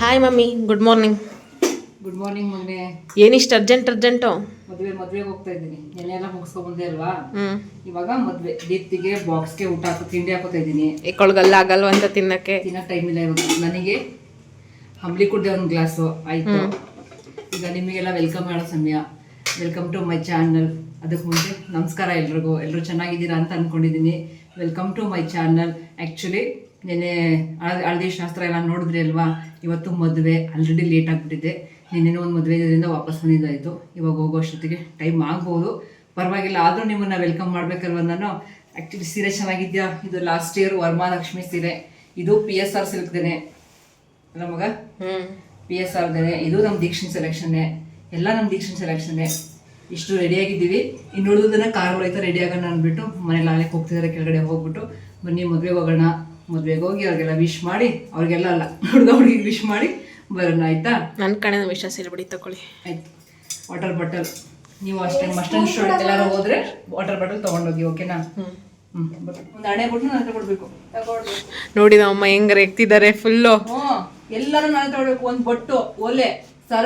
Hi mummy, good morning. Good morning ಮೊನ್ನೆ ಏನಿಷ್ಟು urgent? ಮದುವೆಗೆ ಹೋಗ್ತಾ ಇದ್ದೀನಿ. ನೆನ್ನೆಲ್ಲ ಮುಗಿಸ್ಕೊಂಡ್ ಬಂದೆ ಅಲ್ವಾ. ಇವಾಗ ಮದ್ವೆ ದೀಪ್ತಿಗೆ ಬಾಕ್ಸ್ಗೆ ಊಟ ತಿಂಡಿ ಹಾಕೋತಾ ಇದ್ದೀನಿ. ಏಕೊಳ್ಗಲ್ಲ ಆಗಲ್ವ ಅಂತ ತಿನ್ನೋ ಟೈಮ್ ಇಲ್ಲ ಇವಾಗ. ನನಗೆ ಹಂಬ್ಲಿ ಕುಡ್ದೆ ಒಂದು ಗ್ಲಾಸು ಆಯ್ತು. ಈಗ ನಿಮಗೆಲ್ಲ ವೆಲ್ಕಮ್ ಮಾಡೋ ಸಮಯ. Welcome to my channel. ಅದಕ್ಕೆ ಮುಂಚೆ ನಮಸ್ಕಾರ ಎಲ್ರಿಗೂ. ಎಲ್ಲರೂ ಚೆನ್ನಾಗಿದ್ದೀರಾ ಅಂತ ಅಂದ್ಕೊಂಡಿದ್ದೀನಿ. Welcome to my channel. Actually ನೆನ್ನೆ ಹಳದಿ ಶಾಸ್ತ್ರ ಎಲ್ಲ ನೋಡಿದ್ರಿ ಅಲ್ವಾ. ಇವತ್ತು ಮದುವೆ ಆಲ್ರೆಡಿ ಲೇಟ್ ಆಗಿಬಿಟ್ಟಿದೆ. ನಿನ್ನೆನೂ ಒಂದು ಮದುವೆ ಇದರಿಂದ ವಾಪಸ್ ಬಂದಿದ್ದಾಯಿತು. ಇವಾಗ ಹೋಗೋ ಅಷ್ಟೊತ್ತಿಗೆ ಟೈಮ್ ಆಗ್ಬೋದು, ಪರವಾಗಿಲ್ಲ. ಆದರೂ ನಿಮ್ಮನ್ನು ವೆಲ್ಕಮ್ ಮಾಡಬೇಕಲ್ವ ನಾನು. ಆ್ಯಕ್ಚುಲಿ ಸೀರೆ ಚೆನ್ನಾಗಿದೆಯಾ? ಇದು ಲಾಸ್ಟ್ ಇಯರ್ ವರಮಹಾಲಕ್ಷ್ಮಿ ಸೀರೆ. ಇದು PSR ಸಿಲ್ಕ್ದೇನೆ ಅಲ್ಲ ಮಗ? PSR ದೇನೆ. ಇದು ನಮ್ಮ ದೀಕ್ಷಿನ್ ಸೆಲೆಕ್ಷನ್ನೇ. ಎಲ್ಲ ನಮ್ಮ ದೀಕ್ಷಿನ್ ಸೆಲೆಕ್ಷನ್ನೇ. ಇಷ್ಟು ರೆಡಿಯಾಗಿದ್ದೀವಿ. ಇನ್ನು ಉಳಿದನ್ನ ಕಾರಲ್ಲಿ ಹೋಯ್ತಾ ರೆಡಿ ಆಗೋಣ ಅಂದ್ಬಿಟ್ಟು ಮನೇಲಿ ಆಲಕ್ಕೆ ಹೋಗ್ತಿದ್ದಾರೆ. ಕೆಳಗಡೆ ಹೋಗ್ಬಿಟ್ಟು ಬನ್ನಿ ಮದುವೆಗೆ ಹೋಗೋಣ. ಮದುವೆಗೆ ಹೋಗಿ ಅವ್ರಿಗೆಲ್ಲ ವಿಶ್ ಮಾಡಿ, ಅವ್ರಿಗೆಲ್ಲ ಅಲ್ಲ ಹುಡುಗಿಗೆ ವಿಶ್ ಮಾಡಿ ಬರೋಣ. ಆಯ್ತಾ? ನನ್ನ ಕಡೆ ವಿಷ ಸೇರಿಬಿಡಿ, ತಗೊಳ್ಳಿ. ಆಯ್ತು. ವಾಟರ್ ಬಾಟಲ್ ನೀವು ಅಷ್ಟೇ ಮಸ್ಟನ್ ಶರ್ಟ್ ಎಲ್ಲಾರು ಹೋದ್ರೆ ವಾಟರ್ ಬಾಟಲ್ ತೊಗೊಂಡೋಗಿ, ಓಕೆನಾ? ಒಂದು ಹಣೆ ಕೊಟ್ಟು ನಾನು ತಗೊಳ್ಬೇಕು. ನೋಡಿ ಅಮ್ಮ ಹೆಂಗಾರ ಎಕ್ತಿದ್ದಾರೆ ಫುಲ್ಲು. ಎಲ್ಲರೂ ನಾನು ತಗೊಳ್ಬೇಕು. ಒಂದು ಬೊಟ್ಟು, ಒಲೆ, ಸರ,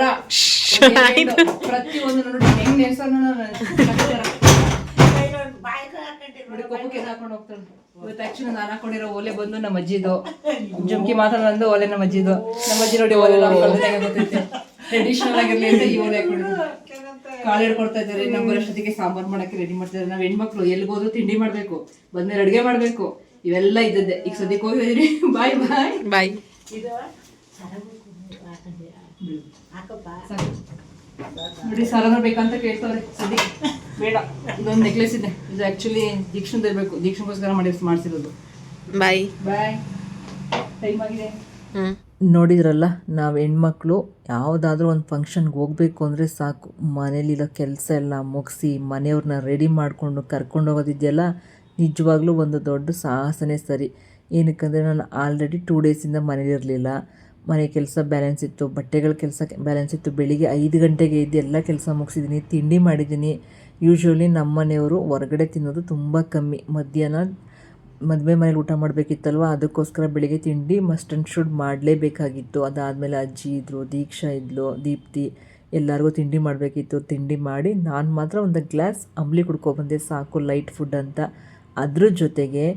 ಪ್ರತಿಯೊಂದು ನೋಡಿ ಹೆಂಗ್ ಹಾಕೊಂಡು ಹೋಗ್ತಾನೆ. ಇವತ್ತು ಆಕ್ಚುಲಿ ನಾನು ಹಾಕೊಂಡಿರೋ ಓಲೆ ಬಂದು ನಮ್ಮ ಅಜ್ಜಿದು. ಜುಮ್ಕಿ ಮಾತಾಡೋದು ಓಲೆ ನಮ್ಮ ಅಜ್ಜಿದು. ನಮ್ಮ ಅಜ್ಜಿ ನೋಡಿ ಓಲೆ ಗೊತ್ತೈತೆ. ಟ್ರೆಡಿಷನಲ್ ಆಗಿರ್ಲಿ ಅಂತ ಈ ಓಲೆ ಹಾಕೊಂಡಿದ್ದು. ಕಾಳು ಹಿಡ್ಕೊಡ್ತಾ ಇದ್ದಾರೆ. ನಮ್ಮ ಬರೋಷ್ಟೊತ್ತಿಗೆ ಸಾಂಬಾರು ಮಾಡಕ್ಕೆ ರೆಡಿ ಮಾಡ್ತಿದ್ದಾರೆ. ನಾವು ಹೆಣ್ಮಕ್ಳು ಎಲ್ಲಿಗೋದ್ರು ತಿಂಡಿ ಮಾಡ್ಬೇಕು, ಬಂದ್ಮೇಲೆ ಅಡುಗೆ ಮಾಡ್ಬೇಕು, ಇವೆಲ್ಲ ಇದ್ದದ್ದೆ. ಈಗ ಸದ್ಯಕ್ಕೆ ಹೋಗಿದ್ದೀನಿ. ಬಾಯ್ ಬಾಯ್ ಬಾಯ್. ನೋಡಿ ಸರನ ಬೇಕಂತ ಕೇಳ್ತವ್ರೆ. ಸದ್ಯಕ್ಕೆ ಬೇಡ. ಇದೊಂದು ನೆಕ್ಲೆಸ್ ಇದೆ. ಇದು ಆ್ಯಕ್ಚುಲಿ ದೀಕ್ಷನ್ ಇರಬೇಕು. ದೀಕ್ಷನ್ಗೋಸ್ಕರ ಮಾಡಿಸಿರೋದು. ಬಾಯ್ ಬಾಯ್. ಟೈಮ್ ಆಗಿದೆ. ನೋಡಿದ್ರಲ್ಲ, ನಾವು ಹೆಣ್ಮಕ್ಳು ಯಾವುದಾದ್ರೂ ಒಂದು ಫಂಕ್ಷನ್ಗೆ ಹೋಗಬೇಕು ಅಂದರೆ ಸಾಕು, ಮನೇಲಿರೋ ಕೆಲಸ ಎಲ್ಲ ಮುಗಿಸಿ ಮನೆಯವ್ರನ್ನ ರೆಡಿ ಮಾಡಿಕೊಂಡು ಕರ್ಕೊಂಡು ಹೋಗೋದಿದೆಯಲ್ಲ, ನಿಜವಾಗ್ಲೂ ಒಂದು ದೊಡ್ಡ ಸಾಹಸನೇ ಸರಿ. ಏನಕ್ಕಂದರೆ ನಾನು ಆಲ್ರೆಡಿ 2 ಡೇಸಿಂದ ಮನೇಲಿರಲಿಲ್ಲ. ಮನೆ ಕೆಲಸ ಬ್ಯಾಲೆನ್ಸ್ ಇತ್ತು, ಬಟ್ಟೆಗಳ ಕೆಲಸ ಬ್ಯಾಲೆನ್ಸ್ ಇತ್ತು. ಬೆಳಿಗ್ಗೆ 5 ಗಂಟೆಗೆ ಇದ್ದು ಎಲ್ಲ ಕೆಲಸ ಮುಗಿಸಿದ್ದೀನಿ, ತಿಂಡಿ ಮಾಡಿದ್ದೀನಿ. ಯೂಶ್ವಲಿ ನಮ್ಮ ಮನೆಯವರು ಹೊರಗಡೆ ತಿನ್ನೋದು ತುಂಬ ಕಮ್ಮಿ. ಮಧ್ಯಾಹ್ನ ಮದುವೆ ಮನೇಲಿ ಊಟ ಮಾಡಬೇಕಿತ್ತಲ್ವ, ಅದಕ್ಕೋಸ್ಕರ ಬೆಳಿಗ್ಗೆ ತಿಂಡಿ ಮಸ್ಟ್ ಆ್ಯಂಡ್ ಶುಡ್ ಮಾಡಲೇಬೇಕಾಗಿತ್ತು. ಅದಾದಮೇಲೆ ಅಜ್ಜಿ ಇದ್ದರು, ದೀಕ್ಷಾ ಇದ್ಲು, ದೀಪ್ತಿ, ಎಲ್ಲರಿಗೂ ತಿಂಡಿ ಮಾಡಬೇಕಿತ್ತು. ತಿಂಡಿ ಮಾಡಿ ನಾನು ಮಾತ್ರ ಒಂದು ಗ್ಲಾಸ್ ಅಂಬ್ಲಿ ಕುಡ್ಕೊಬಂದೆ, ಸಾಕು, ಲೈಟ್ ಫುಡ್ ಅಂತ. ಅದ್ರ ಜೊತೆಗೆ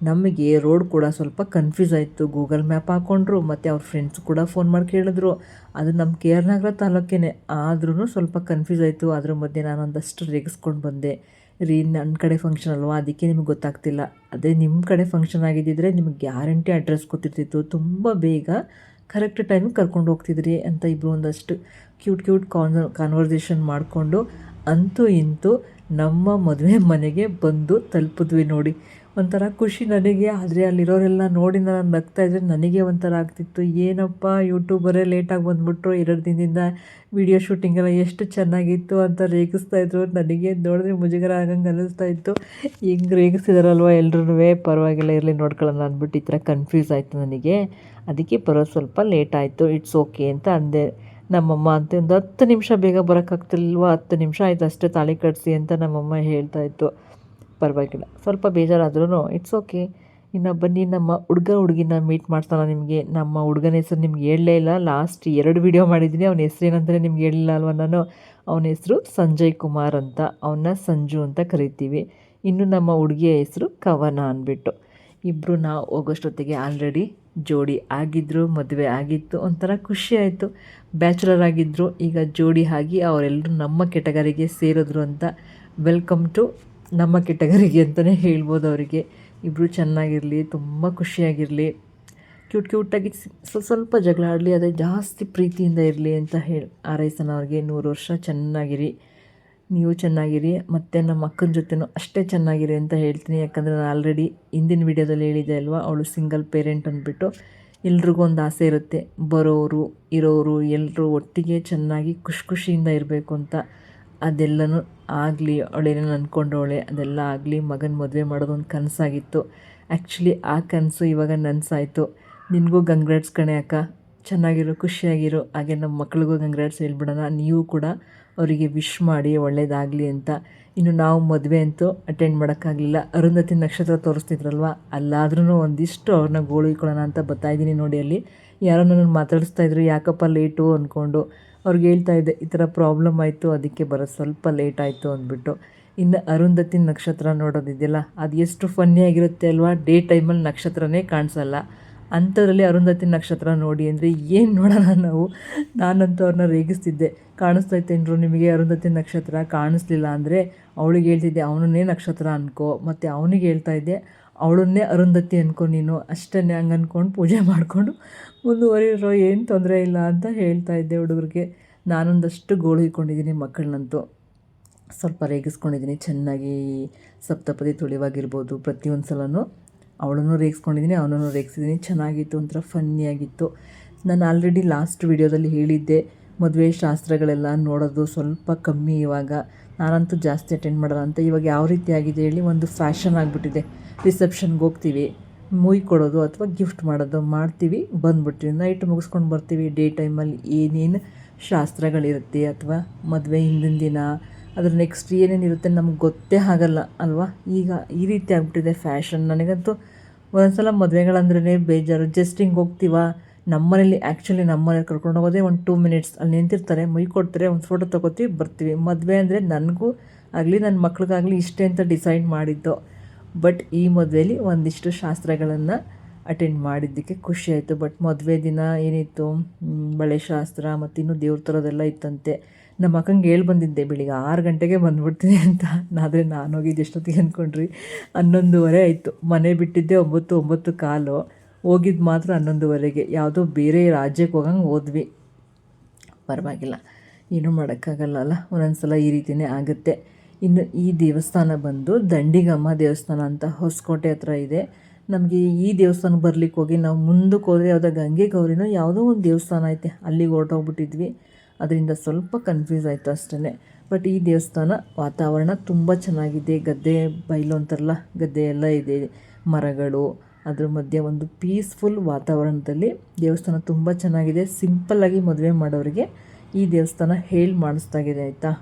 ನಮಗೆ ರೋಡ್ ಕೂಡ ಸ್ವಲ್ಪ ಕನ್ಫ್ಯೂಸ್ ಆಯಿತು. ಗೂಗಲ್ ಮ್ಯಾಪ್ ಹಾಕ್ಕೊಂಡ್ರು, ಮತ್ತು ಅವ್ರ ಫ್ರೆಂಡ್ಸ್ ಕೂಡ ಫೋನ್ ಮಾಡಿ ಕೇಳಿದ್ರು. ಅದು ನಮ್ಮ KR ನಗರ ತಾಲೂಕೇನೆ, ಆದ್ರೂ ಸ್ವಲ್ಪ ಕನ್ಫ್ಯೂಸ್ ಆಯಿತು. ಅದ್ರ ಮಧ್ಯೆ ನಾನು ಒಂದಷ್ಟು ರೇಗಿಸ್ಕೊಂಡು ಬಂದೆ. ನನ್ನ ಕಡೆ ಫಂಕ್ಷನ್ ಅಲ್ವಾ, ಅದಕ್ಕೆ ನಿಮಗೆ ಗೊತ್ತಾಗ್ತಿಲ್ಲ. ಅದೇ ನಿಮ್ಮ ಕಡೆ ಫಂಕ್ಷನ್ ಆಗಿದ್ದಿದ್ರೆ ನಿಮಗೆ ಗ್ಯಾರಂಟಿ ಅಡ್ರೆಸ್ ಗೊತ್ತಿರ್ತಿತ್ತು. ತುಂಬ ಬೇಗ ಕರೆಕ್ಟ್ ಟೈಮಿಗೆ ಕರ್ಕೊಂಡು ಹೋಗ್ತಿದ್ರಿ ಅಂತ ಇಬ್ಬರು ಒಂದಷ್ಟು ಕ್ಯೂಟ್ ಕಾನ್ವರ್ಸೇಷನ್ ಮಾಡಿಕೊಂಡು ಅಂತೂ ಇಂತೂ ನಮ್ಮ ಮದುವೆ ಮನೆಗೆ ಬಂದು ತಲುಪಿದ್ವಿ. ನೋಡಿ, ಒಂಥರ ಖುಷಿ ನನಗೆ. ಆದರೆ ಅಲ್ಲಿರೋರೆಲ್ಲ ನೋಡಿ ನಾನು ನಗ್ತಾಯಿದ್ರೆ ನನಗೆ ಒಂಥರ ಆಗ್ತಿತ್ತು. ಏನಪ್ಪ ಯೂಟ್ಯೂಬರೇ ಲೇಟಾಗಿ ಬಂದುಬಿಟ್ರು, 2 ದಿನದಿಂದ ವಿಡಿಯೋ ಶೂಟಿಂಗೆಲ್ಲ ಎಷ್ಟು ಚೆನ್ನಾಗಿತ್ತು ಅಂತ ರೇಗಿಸ್ತಾಯಿದ್ರು. ನನಗೆ ನೋಡಿದ್ರೆ ಮುಜುಗರ ಆಗಂಗೆ ಅನ್ನಿಸ್ತಾ ಇತ್ತು. ಹಿಂಗೆ ರೇಗಿಸ್ತಿದಾರಲ್ವ ಎಲ್ರೂ, ಪರವಾಗಿಲ್ಲ ಇರಲಿ ನೋಡ್ಕೊಳ್ಳೋಣ ಅಂದ್ಬಿಟ್ಟು ಈ ಥರ ಕನ್ಫ್ಯೂಸ್ ಆಯಿತು ನನಗೆ. ಅದಕ್ಕೆ ಬರೋದು ಸ್ವಲ್ಪ ಲೇಟ್ ಆಯಿತು. ಇಟ್ಸ್ ಓಕೆ ಅಂತ ಅಂದೆ. ನಮ್ಮಮ್ಮ ಅಂತ ಒಂದು 10 ನಿಮಿಷ ಬೇಗ ಬರೋಕ್ಕಾಗ್ತಿಲ್ವ, 10 ನಿಮಿಷ ಆಯಿತು ಅಷ್ಟೇ ತಾಳಿ ಕಟ್ಟಿಸಿ ಅಂತ ನಮ್ಮಮ್ಮ ಹೇಳ್ತಾಯಿತ್ತು. ಪರವಾಗಿಲ್ಲ, ಸ್ವಲ್ಪ ಬೇಜಾರಾದ್ರೂ ಇಟ್ಸ್ ಓಕೆ. ಇನ್ನು ಬನ್ನಿ ನಮ್ಮ ಹುಡುಗಿನ ಮೀಟ್ ಮಾಡ್ತಾನೆ ನಿಮಗೆ. ನಮ್ಮ ಹುಡುಗನ ಹೆಸರು ನಿಮ್ಗೆ ಹೇಳಲೇ ಇಲ್ಲ. ಲಾಸ್ಟ್ 2 ವಿಡಿಯೋ ಮಾಡಿದ್ದೀನಿ. ಅವನ ಹೆಸ್ರು ಏನಂತಲೇ ನಿಮ್ಗೆ ಹೇಳಿಲ್ಲ ಅಲ್ವ ನಾನು. ಅವನ ಹೆಸರು ಸಂಜಯ್ ಕುಮಾರ್ ಅಂತ, ಅವನ್ನ ಸಂಜು ಅಂತ ಕರಿತೀವಿ. ಇನ್ನು ನಮ್ಮ ಹುಡುಗಿಯ ಹೆಸರು ಕವನ ಅಂದ್ಬಿಟ್ಟು. ಇಬ್ಬರು ನಾವು ಹೋಗೋಷ್ಟೊತ್ತಿಗೆ ಆಲ್ರೆಡಿ ಜೋಡಿ ಆಗಿದ್ದರು, ಮದುವೆ ಆಗಿತ್ತು. ಒಂಥರ ಖುಷಿ ಆಯಿತು. ಬ್ಯಾಚುಲರ್ ಆಗಿದ್ದರು, ಈಗ ಜೋಡಿ ಆಗಿ ಅವರೆಲ್ಲರೂ ನಮ್ಮ ಕೆಟಗರಿಗೆ ಸೇರಿದ್ರು ಅಂತ. ವೆಲ್ಕಮ್ ಟು ನಮ್ಮ ಕೆಟಗರಿಗೆ ಅಂತಲೇ ಹೇಳ್ಬೋದು ಅವರಿಗೆ. ಇಬ್ಬರು ಚೆನ್ನಾಗಿರಲಿ, ತುಂಬ ಖುಷಿಯಾಗಿರಲಿ, ಕ್ಯೂಟಾಗಿ ಸ್ವಲ್ಪ ಜಗಳ ಆಡಲಿ, ಅದೇ ಜಾಸ್ತಿ ಪ್ರೀತಿಯಿಂದ ಇರಲಿ ಅಂತ ಹಾರೈಸೋಣ ಅವ್ರಿಗೆ. 100 ವರ್ಷ ಚೆನ್ನಾಗಿರಿ, ನೀವು ಚೆನ್ನಾಗಿರಿ, ಮತ್ತು ನಮ್ಮ ಅಕ್ಕನ ಜೊತೆನೂ ಅಷ್ಟೇ ಚೆನ್ನಾಗಿರಿ ಅಂತ ಹೇಳ್ತೀನಿ. ಯಾಕಂದರೆ ನಾನು ಆಲ್ರೆಡಿ ಹಿಂದಿನ ವೀಡಿಯೋದಲ್ಲಿ ಹೇಳಿದೆ ಅಲ್ವಾ, ಅವಳು ಸಿಂಗಲ್ ಪೇರೆಂಟ್ ಅಂದ್ಬಿಟ್ಟು. ಎಲ್ರಿಗೂ ಒಂದು ಆಸೆ ಇರುತ್ತೆ, ಬರೋರು ಇರೋರು ಎಲ್ಲರೂ ಒಟ್ಟಿಗೆ ಚೆನ್ನಾಗಿ ಖುಷಿಯಿಂದ ಇರಬೇಕು ಅಂತ. ಅದೆಲ್ಲನೂ ಆಗಲಿ, ಅವಳೇನೇನು ಅಂದ್ಕೊಂಡವಳೆ ಅದೆಲ್ಲ ಆಗಲಿ. ಮಗನ ಮದುವೆ ಮಾಡೋದೊಂದು ಕನಸಾಗಿತ್ತು. ಆ್ಯಕ್ಚುಲಿ ಆ ಕನಸು ಇವಾಗ ನನಸಾಯಿತು. ನಿನಗೂ ಕಂಗ್ರಾಟ್ಸ್ ಕಣೆ ಅಕ್ಕ, ಚೆನ್ನಾಗಿರು, ಖುಷಿಯಾಗಿರು. ಹಾಗೆ ನಮ್ಮ ಮಕ್ಳಿಗೂ ಕಂಗ್ರಾಟ್ಸ್ ಹೇಳ್ಬಿಡೋಣ. ನೀವು ಕೂಡ ಅವರಿಗೆ ವಿಶ್ ಮಾಡಿ ಒಳ್ಳೆಯದಾಗಲಿ ಅಂತ. ಇನ್ನು ನಾವು ಮದುವೆ ಅಂತೂ ಅಟೆಂಡ್ ಮಾಡೋಕ್ಕಾಗಲಿಲ್ಲ. ಅರುಂಧತಿ ನಕ್ಷತ್ರ ತೋರಿಸ್ತಿದ್ರಲ್ವ, ಅಲ್ಲಾದ್ರೂ ಒಂದಿಷ್ಟು ಅವ್ರನ್ನ ಗೋಳಿಕೊಳ್ಳೋಣ ಅಂತ ಬರ್ತಾಯಿದ್ದೀನಿ ನೋಡಿ. ಅಲ್ಲಿ ಯಾರೋ ನನ್ನನ್ನು ಮಾತಾಡಿಸ್ತಾಯಿದ್ರು, ಯಾಕಪ್ಪ ಲೇಟು ಅಂದ್ಕೊಂಡು ಅವ್ರಿಗೆ ಹೇಳ್ತಾ ಇದ್ದೆ ಈ ಥರ ಪ್ರಾಬ್ಲಮ್ ಆಯಿತು, ಅದಕ್ಕೆ ಬರೋದು ಸ್ವಲ್ಪ ಲೇಟ್ ಆಯಿತು ಅಂದ್ಬಿಟ್ಟು. ಇನ್ನು ಅರುಂಧತಿ ನಕ್ಷತ್ರ ನೋಡೋದಿದೆಯಲ್ಲ, ಅದು ಎಷ್ಟು ಫನ್ನಿಯಾಗಿರುತ್ತೆ ಅಲ್ವಾ. ಡೇ ಟೈಮಲ್ಲಿ ನಕ್ಷತ್ರನೇ ಕಾಣಿಸಲ್ಲ, ಅಂಥದ್ರಲ್ಲಿ ಅರುಂಧತಿ ನಕ್ಷತ್ರ ನೋಡಿ ಅಂದರೆ ಏನು ನೋಡೋಣ ನಾವು. ನಾನಂತೂ ಅವ್ರನ್ನ ರೇಗಿಸ್ತಿದ್ದೆ, ಕಾಣಿಸ್ತೈತೇನ್ರು ನಿಮಗೆ ಅರುಂಧತಿ ನಕ್ಷತ್ರ? ಕಾಣಿಸ್ಲಿಲ್ಲ ಅಂದರೆ ಅವಳಿಗೆ ಹೇಳ್ತಿದ್ದೆ ಅವನನ್ನೇ ನಕ್ಷತ್ರ ಅನ್ಕೋ, ಮತ್ತು ಅವನಿಗೆ ಹೇಳ್ತಾ ಇದ್ದೆ ಅವಳನ್ನೇ ಅರುಂಧತಿ ಅನ್ಕೋ ನೀನು, ಅಷ್ಟೇ ಹಂಗೆ ಅಂದ್ಕೊಂಡು ಪೂಜೆ ಮಾಡಿಕೊಂಡು ಮುಂದುವರಿರೋ, ಏನು ತೊಂದರೆ ಇಲ್ಲ ಅಂತ ಹೇಳ್ತಾ ಇದ್ದೆ ಹುಡುಗರಿಗೆ. ನಾನೊಂದಷ್ಟು ಗೋಳು ಇಟ್ಕೊಂಡಿದ್ದೀನಿ ಮಕ್ಕಳನ್ನಂತೂ, ಸ್ವಲ್ಪ ರೇಗಿಸ್ಕೊಂಡಿದ್ದೀನಿ ಚೆನ್ನಾಗಿ. ಸಪ್ತಪದಿ ತುಳಿವಾಗಿರ್ಬೋದು, ಪ್ರತಿಯೊಂದು ಸಲನೂ ಅವಳನ್ನು ರೇಗಿಸ್ಕೊಂಡಿದ್ದೀನಿ, ಅವನನ್ನು ರೇಗಿಸಿದ್ದೀನಿ. ಚೆನ್ನಾಗಿತ್ತು, ಒಂಥರ ಫನ್ನಿಯಾಗಿತ್ತು. ನಾನು ಆಲ್ರೆಡಿ ಲಾಸ್ಟ್ ವಿಡಿಯೋದಲ್ಲಿ ಹೇಳಿದ್ದೆ, ಮದುವೆ ಶಾಸ್ತ್ರಗಳೆಲ್ಲ ನೋಡೋದು ಸ್ವಲ್ಪ ಕಮ್ಮಿ ಇವಾಗ. ನಾನಂತೂ ಜಾಸ್ತಿ ಅಟೆಂಡ್ ಮಾಡಲ್ಲ ಅಂತ. ಇವಾಗ ಯಾವ ರೀತಿ ಆಗಿದೆ ಹೇಳಿ, ಒಂದು ಫ್ಯಾಷನ್ ಆಗಿಬಿಟ್ಟಿದೆ. ರಿಸೆಪ್ಷನ್ಗೆ ಹೋಗ್ತೀವಿ, ಮುಯ್ ಕೊಡೋದು ಅಥವಾ ಗಿಫ್ಟ್ ಮಾಡೋದು ಮಾಡ್ತೀವಿ, ಬಂದುಬಿಡ್ತೀವಿ, ನೈಟ್ ಮುಗಿಸ್ಕೊಂಡು ಬರ್ತೀವಿ. ಡೇ ಟೈಮಲ್ಲಿ ಏನೇನು ಶಾಸ್ತ್ರಗಳಿರುತ್ತೆ ಅಥವಾ ಮದುವೆ ಹಿಂದಿನ ದಿನ ಅದ್ರ ನೆಕ್ಸ್ಟ್ ಏನೇನಿರುತ್ತೆ ನಮ್ಗೆ ಗೊತ್ತೇ ಆಗಲ್ಲ ಅಲ್ವಾ. ಈಗ ಈ ರೀತಿ ಆಗಿಬಿಟ್ಟಿದೆ ಫ್ಯಾಷನ್. ನನಗಂತೂ ಒಂದೊಂದ್ಸಲ ಮದುವೆಗಳಂದ್ರೇ ಬೇಜಾರು. ಜಸ್ಟ್ ಹಿಂಗೆ ಹೋಗ್ತೀವ, ನಮ್ಮನೇಲಿ ಆ್ಯಕ್ಚುಲಿ ನಮ್ಮನೇಲಿ ಕರ್ಕೊಂಡು ಹೋಗೋದೇ ಒಂದು 2 ಮಿನಿಟ್ಸ್. ಅಲ್ಲಿ ನಿಂತಿರ್ತಾರೆ, ಮುಯ್ ಕೊಡ್ತಾರೆ, ಒಂದು ಫೋಟೋ ತೊಗೋತೀವಿ, ಬರ್ತೀವಿ. ಮದುವೆ ಅಂದರೆ ನನಗೂ ಆಗಲಿ ನನ್ನ ಮಕ್ಳಿಗಾಗಲಿ ಇಷ್ಟೇ ಅಂತ ಡಿಸೈಡ್ ಮಾಡಿದ್ದು. ಬಟ್ ಈ ಮದುವೆಯಲ್ಲಿ ಒಂದಿಷ್ಟು ಶಾಸ್ತ್ರಗಳನ್ನು ಅಟೆಂಡ್ ಮಾಡಿದ್ದಕ್ಕೆ ಖುಷಿ ಆಯಿತು. ಬಟ್ ಮದುವೆ ದಿನ ಏನಿತ್ತು, ಬಳೆ ಶಾಸ್ತ್ರ ಮತ್ತು ಇನ್ನೂ ದೇವ್ರ ಥರದೆಲ್ಲ ಇತ್ತಂತೆ. ನಮ್ಮ ಅಕ್ಕಂಗೆ ಹೇಳಿ ಬಂದಿದ್ದೆ ಬೆಳಿಗ್ಗೆ 6 ಗಂಟೆಗೆ ಬಂದುಬಿಡ್ತೀನಿ ಅಂತ. ಆದರೆ ನಾನು ಹೋಗಿದ್ದು ಎಷ್ಟೊತ್ತಿಗೆ ಅಂದ್ಕೊಂಡ್ರಿ, 11:30 ಆಯಿತು. ಮನೆ ಬಿಟ್ಟಿದ್ದೆ 9:15 ಹೋಗಿದ್ದು ಮಾತ್ರ 11:30. ಯಾವುದೋ ಬೇರೆ ರಾಜ್ಯಕ್ಕೆ ಹೋಗಂಗೆ ಹೋದ್ವಿ. ಪರವಾಗಿಲ್ಲ, ಏನೂ ಮಾಡೋಕ್ಕಾಗಲ್ಲ ಅಲ್ಲ, ಒಂದೊಂದು ಸಲ ಈ ರೀತಿಯೇ ಆಗುತ್ತೆ. ಇನ್ನು ಈ ದೇವಸ್ಥಾನ ಬಂದು ದಂಡಿಗಮ್ಮ ದೇವಸ್ಥಾನ ಅಂತ ಹೊಸಕೋಟೆ ಹತ್ರ ಇದೆ. ನಮಗೆ ಈ ದೇವಸ್ಥಾನಕ್ಕೆ ಬರ್ಲಿಕ್ಕೆ ಹೋಗಿ ನಾವು ಮುಂದಕ್ಕೆ ಹೋದರೆ ಯಾವುದೋ ಗಂಗೆ ಗೌರಿನೋ ಯಾವುದೋ ಒಂದು ದೇವಸ್ಥಾನ ಐತೆ, ಅಲ್ಲಿಗೆ ಹೊರಟೋಗ್ಬಿಟ್ಟಿದ್ವಿ. ಅದರಿಂದ ಸ್ವಲ್ಪ ಕನ್ಫ್ಯೂಸ್ ಆಯಿತು ಅಷ್ಟೇ. ಬಟ್ ಈ ದೇವಸ್ಥಾನ ವಾತಾವರಣ ತುಂಬ ಚೆನ್ನಾಗಿದೆ. ಗದ್ದೆ ಬಯಲು ಅಂತಾರಲ್ಲ, ಗದ್ದೆ ಎಲ್ಲ ಇದೆ, ಮರಗಳು, ಅದ್ರ ಮಧ್ಯೆ ಒಂದು ಪೀಸ್ಫುಲ್ ವಾತಾವರಣದಲ್ಲಿ ದೇವಸ್ಥಾನ ತುಂಬ ಚೆನ್ನಾಗಿದೆ. ಸಿಂಪಲ್ಲಾಗಿ ಮದುವೆ ಮಾಡೋರಿಗೆ ಈ ದೇವಸ್ಥಾನ ಹೇಳಿ ಮಾಡಿಸ್ತಾಗಿದೆ ಆಯಿತಾ.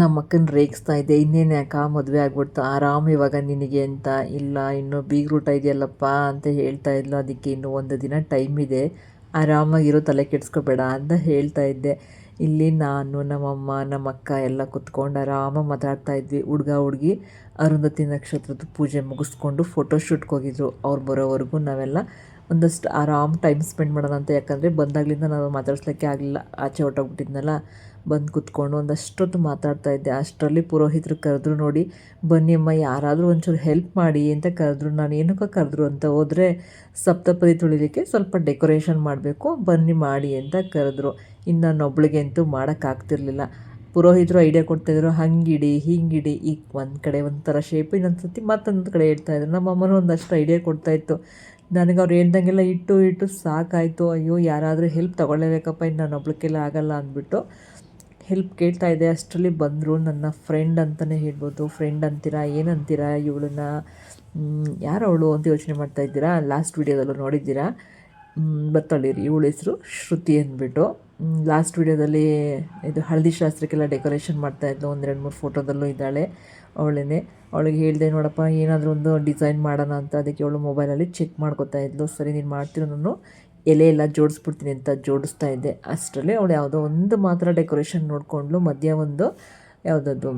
ನಮ್ಮ ಅಕ್ಕನ ರೇಗಿಸ್ತಾ ಇದ್ದೆ, ಇನ್ನೇನು ಯಾಕೆ ಮದುವೆ ಆಗ್ಬಿಡ್ತು, ಆರಾಮ್ ಇವಾಗ ನಿನಗೆ ಅಂತ. ಇಲ್ಲ, ಇನ್ನೂ ಬೀಗ್ರೂಟ ಇದೆಯಲ್ಲಪ್ಪ ಅಂತ ಹೇಳ್ತಾ ಇದ್ಲು. ಅದಕ್ಕೆ ಇನ್ನೂ 1 ದಿನ ಟೈಮ್ ಇದೆ, ಆರಾಮಾಗಿರೋ, ತಲೆ ಕೆಡಿಸ್ಕೋಬೇಡ ಅಂತ ಹೇಳ್ತಾ ಇದ್ದೆ. ಇಲ್ಲಿ ನಾನು, ನಮ್ಮಮ್ಮ, ನಮ್ಮ ಅಕ್ಕ ಎಲ್ಲ ಕುತ್ಕೊಂಡು ಆರಾಮಾಗಿ ಮಾತಾಡ್ತಾ ಇದ್ವಿ. ಹುಡುಗಿ ಅರುಂಧತಿ ನಕ್ಷತ್ರದ ಪೂಜೆ ಮುಗಿಸ್ಕೊಂಡು ಫೋಟೋಶೂಟ್ಗೆ ಹೋಗಿದ್ರು. ಅವ್ರು ಬರೋವರೆಗೂ ನಾವೆಲ್ಲ ಒಂದಷ್ಟು ಆರಾಮ್ ಟೈಮ್ ಸ್ಪೆಂಡ್ ಮಾಡೋಣ ಅಂತ. ಯಾಕಂದರೆ ಬಂದಾಗಲಿಂದ ನಾವು ಮಾತಾಡ್ಸ್ಲಿಕ್ಕೆ ಆಗಲಿಲ್ಲ, ಆಚೆ ಹೊರಟೋಗ್ಬಿಟ್ಟಿದ್ನಲ್ಲ. ಬಂದು ಕೂತ್ಕೊಂಡು ಒಂದಷ್ಟೊತ್ತು ಮಾತಾಡ್ತಾ ಇದ್ದೆ. ಅಷ್ಟರಲ್ಲಿ ಪುರೋಹಿತರು ಕರೆದ್ರು ನೋಡಿ, ಬನ್ನಿ ಅಮ್ಮ ಯಾರಾದರೂ ಒಂಚೂರು ಹೆಲ್ಪ್ ಮಾಡಿ ಅಂತ ಕರೆದ್ರು. ನಾನು ಏನಕ್ಕೆ ಕರೆದ್ರು ಅಂತ ಹೋದರೆ, ಸಪ್ತಪದಿ ತುಳಿಲಿಕ್ಕೆ ಸ್ವಲ್ಪ ಡೆಕೋರೇಷನ್ ಮಾಡಬೇಕು, ಬನ್ನಿ ಮಾಡಿ ಅಂತ ಕರೆದ್ರು. ಇನ್ನು ನನ್ನೊಬ್ಳಿಗೆ ಅಂತೂ ಮಾಡೋಕ್ಕಾಗ್ತಿರ್ಲಿಲ್ಲ. ಪುರೋಹಿತರು ಐಡಿಯಾ ಕೊಡ್ತಾಯಿದ್ರು, ಹಂಗಿಡಿ ಹಿಂಗಿಡಿ, ಈಗ ಒಂದು ಕಡೆ ಒಂಥರ ಶೇಪು, ಇನ್ನೊಂದು ಸತಿ ಮತ್ತೊಂದು ಕಡೆ ಹೇಳ್ತಾಯಿದ್ರು. ನಮ್ಮಮ್ಮನೂ ಒಂದಷ್ಟು ಐಡಿಯಾ ಕೊಡ್ತಾಯಿತ್ತು. ನನಗೆ ಅವ್ರು ಹೇಳ್ದಂಗೆಲ್ಲ ಇಟ್ಟು ಸಾಕಾಯಿತು. ಅಯ್ಯೋ, ಯಾರಾದರೂ ಹೆಲ್ಪ್ ತೊಗೊಳ್ಳೇಬೇಕಪ್ಪ, ಇನ್ನು ನನ್ನೊಬ್ಳಿಗೆಲ್ಲ ಆಗಲ್ಲ ಅಂದ್ಬಿಟ್ಟು ಹೆಲ್ಪ್ ಕೇಳ್ತಾ ಇದ್ದೆ. ಅಷ್ಟರಲ್ಲಿ ಬಂದರು ನನ್ನ ಫ್ರೆಂಡ್ ಅಂತಲೇ ಹೇಳ್ಬೋದು. ಫ್ರೆಂಡ್ ಅಂತೀರಾ ಏನಂತೀರಾ ಇವಳನ್ನ, ಯಾರು ಅವಳು ಅಂತ ಯೋಚನೆ ಮಾಡ್ತಾ ಇದ್ದೀರಾ? ಲಾಸ್ಟ್ ವೀಡಿಯೋದಲ್ಲೂ ನೋಡಿದ್ದೀರಾ, ಬತ್ತಳಿರಿ. ಇವಳ ಹೆಸರು ಶ್ರುತಿ ಅಂದ್ಬಿಟ್ಟು. ಲಾಸ್ಟ್ ವೀಡಿಯೋದಲ್ಲಿ ಇದು ಹಳದಿ ಶಾಸ್ತ್ರಕ್ಕೆಲ್ಲ ಡೆಕೋರೇಷನ್ ಮಾಡ್ತಾಯಿದ್ಲು. 1-2-3 ಫೋಟೋದಲ್ಲೂ ಇದ್ದಾಳೆ ಅವಳೇ. ಅವಳಿಗೆ ಹೇಳಿದೆ, ನೋಡಪ್ಪ ಏನಾದರೂ ಒಂದು ಡಿಸೈನ್ ಮಾಡೋಣ ಅಂತ. ಅದಕ್ಕೆ ಅವಳು ಮೊಬೈಲಲ್ಲಿ ಚೆಕ್ ಮಾಡ್ಕೊತಾ ಇದ್ಲು. ಸರಿ ನೀನು ಮಾಡ್ತೀರೋ, ನಾನು ಎಲೆ ಎಲ್ಲ ಜೋಡಿಸ್ಬಿಡ್ತೀನಿ ಅಂತ ಜೋಡಿಸ್ತಾ ಇದ್ದೆ. ಅಷ್ಟರಲ್ಲಿ ಅವಳು ಯಾವುದೋ ಒಂದು ಮಾತ್ರ ಡೆಕೋರೇಷನ್ ನೋಡಿಕೊಂಡ್ಲು. ಮಧ್ಯ ಒಂದು ಯಾವುದದು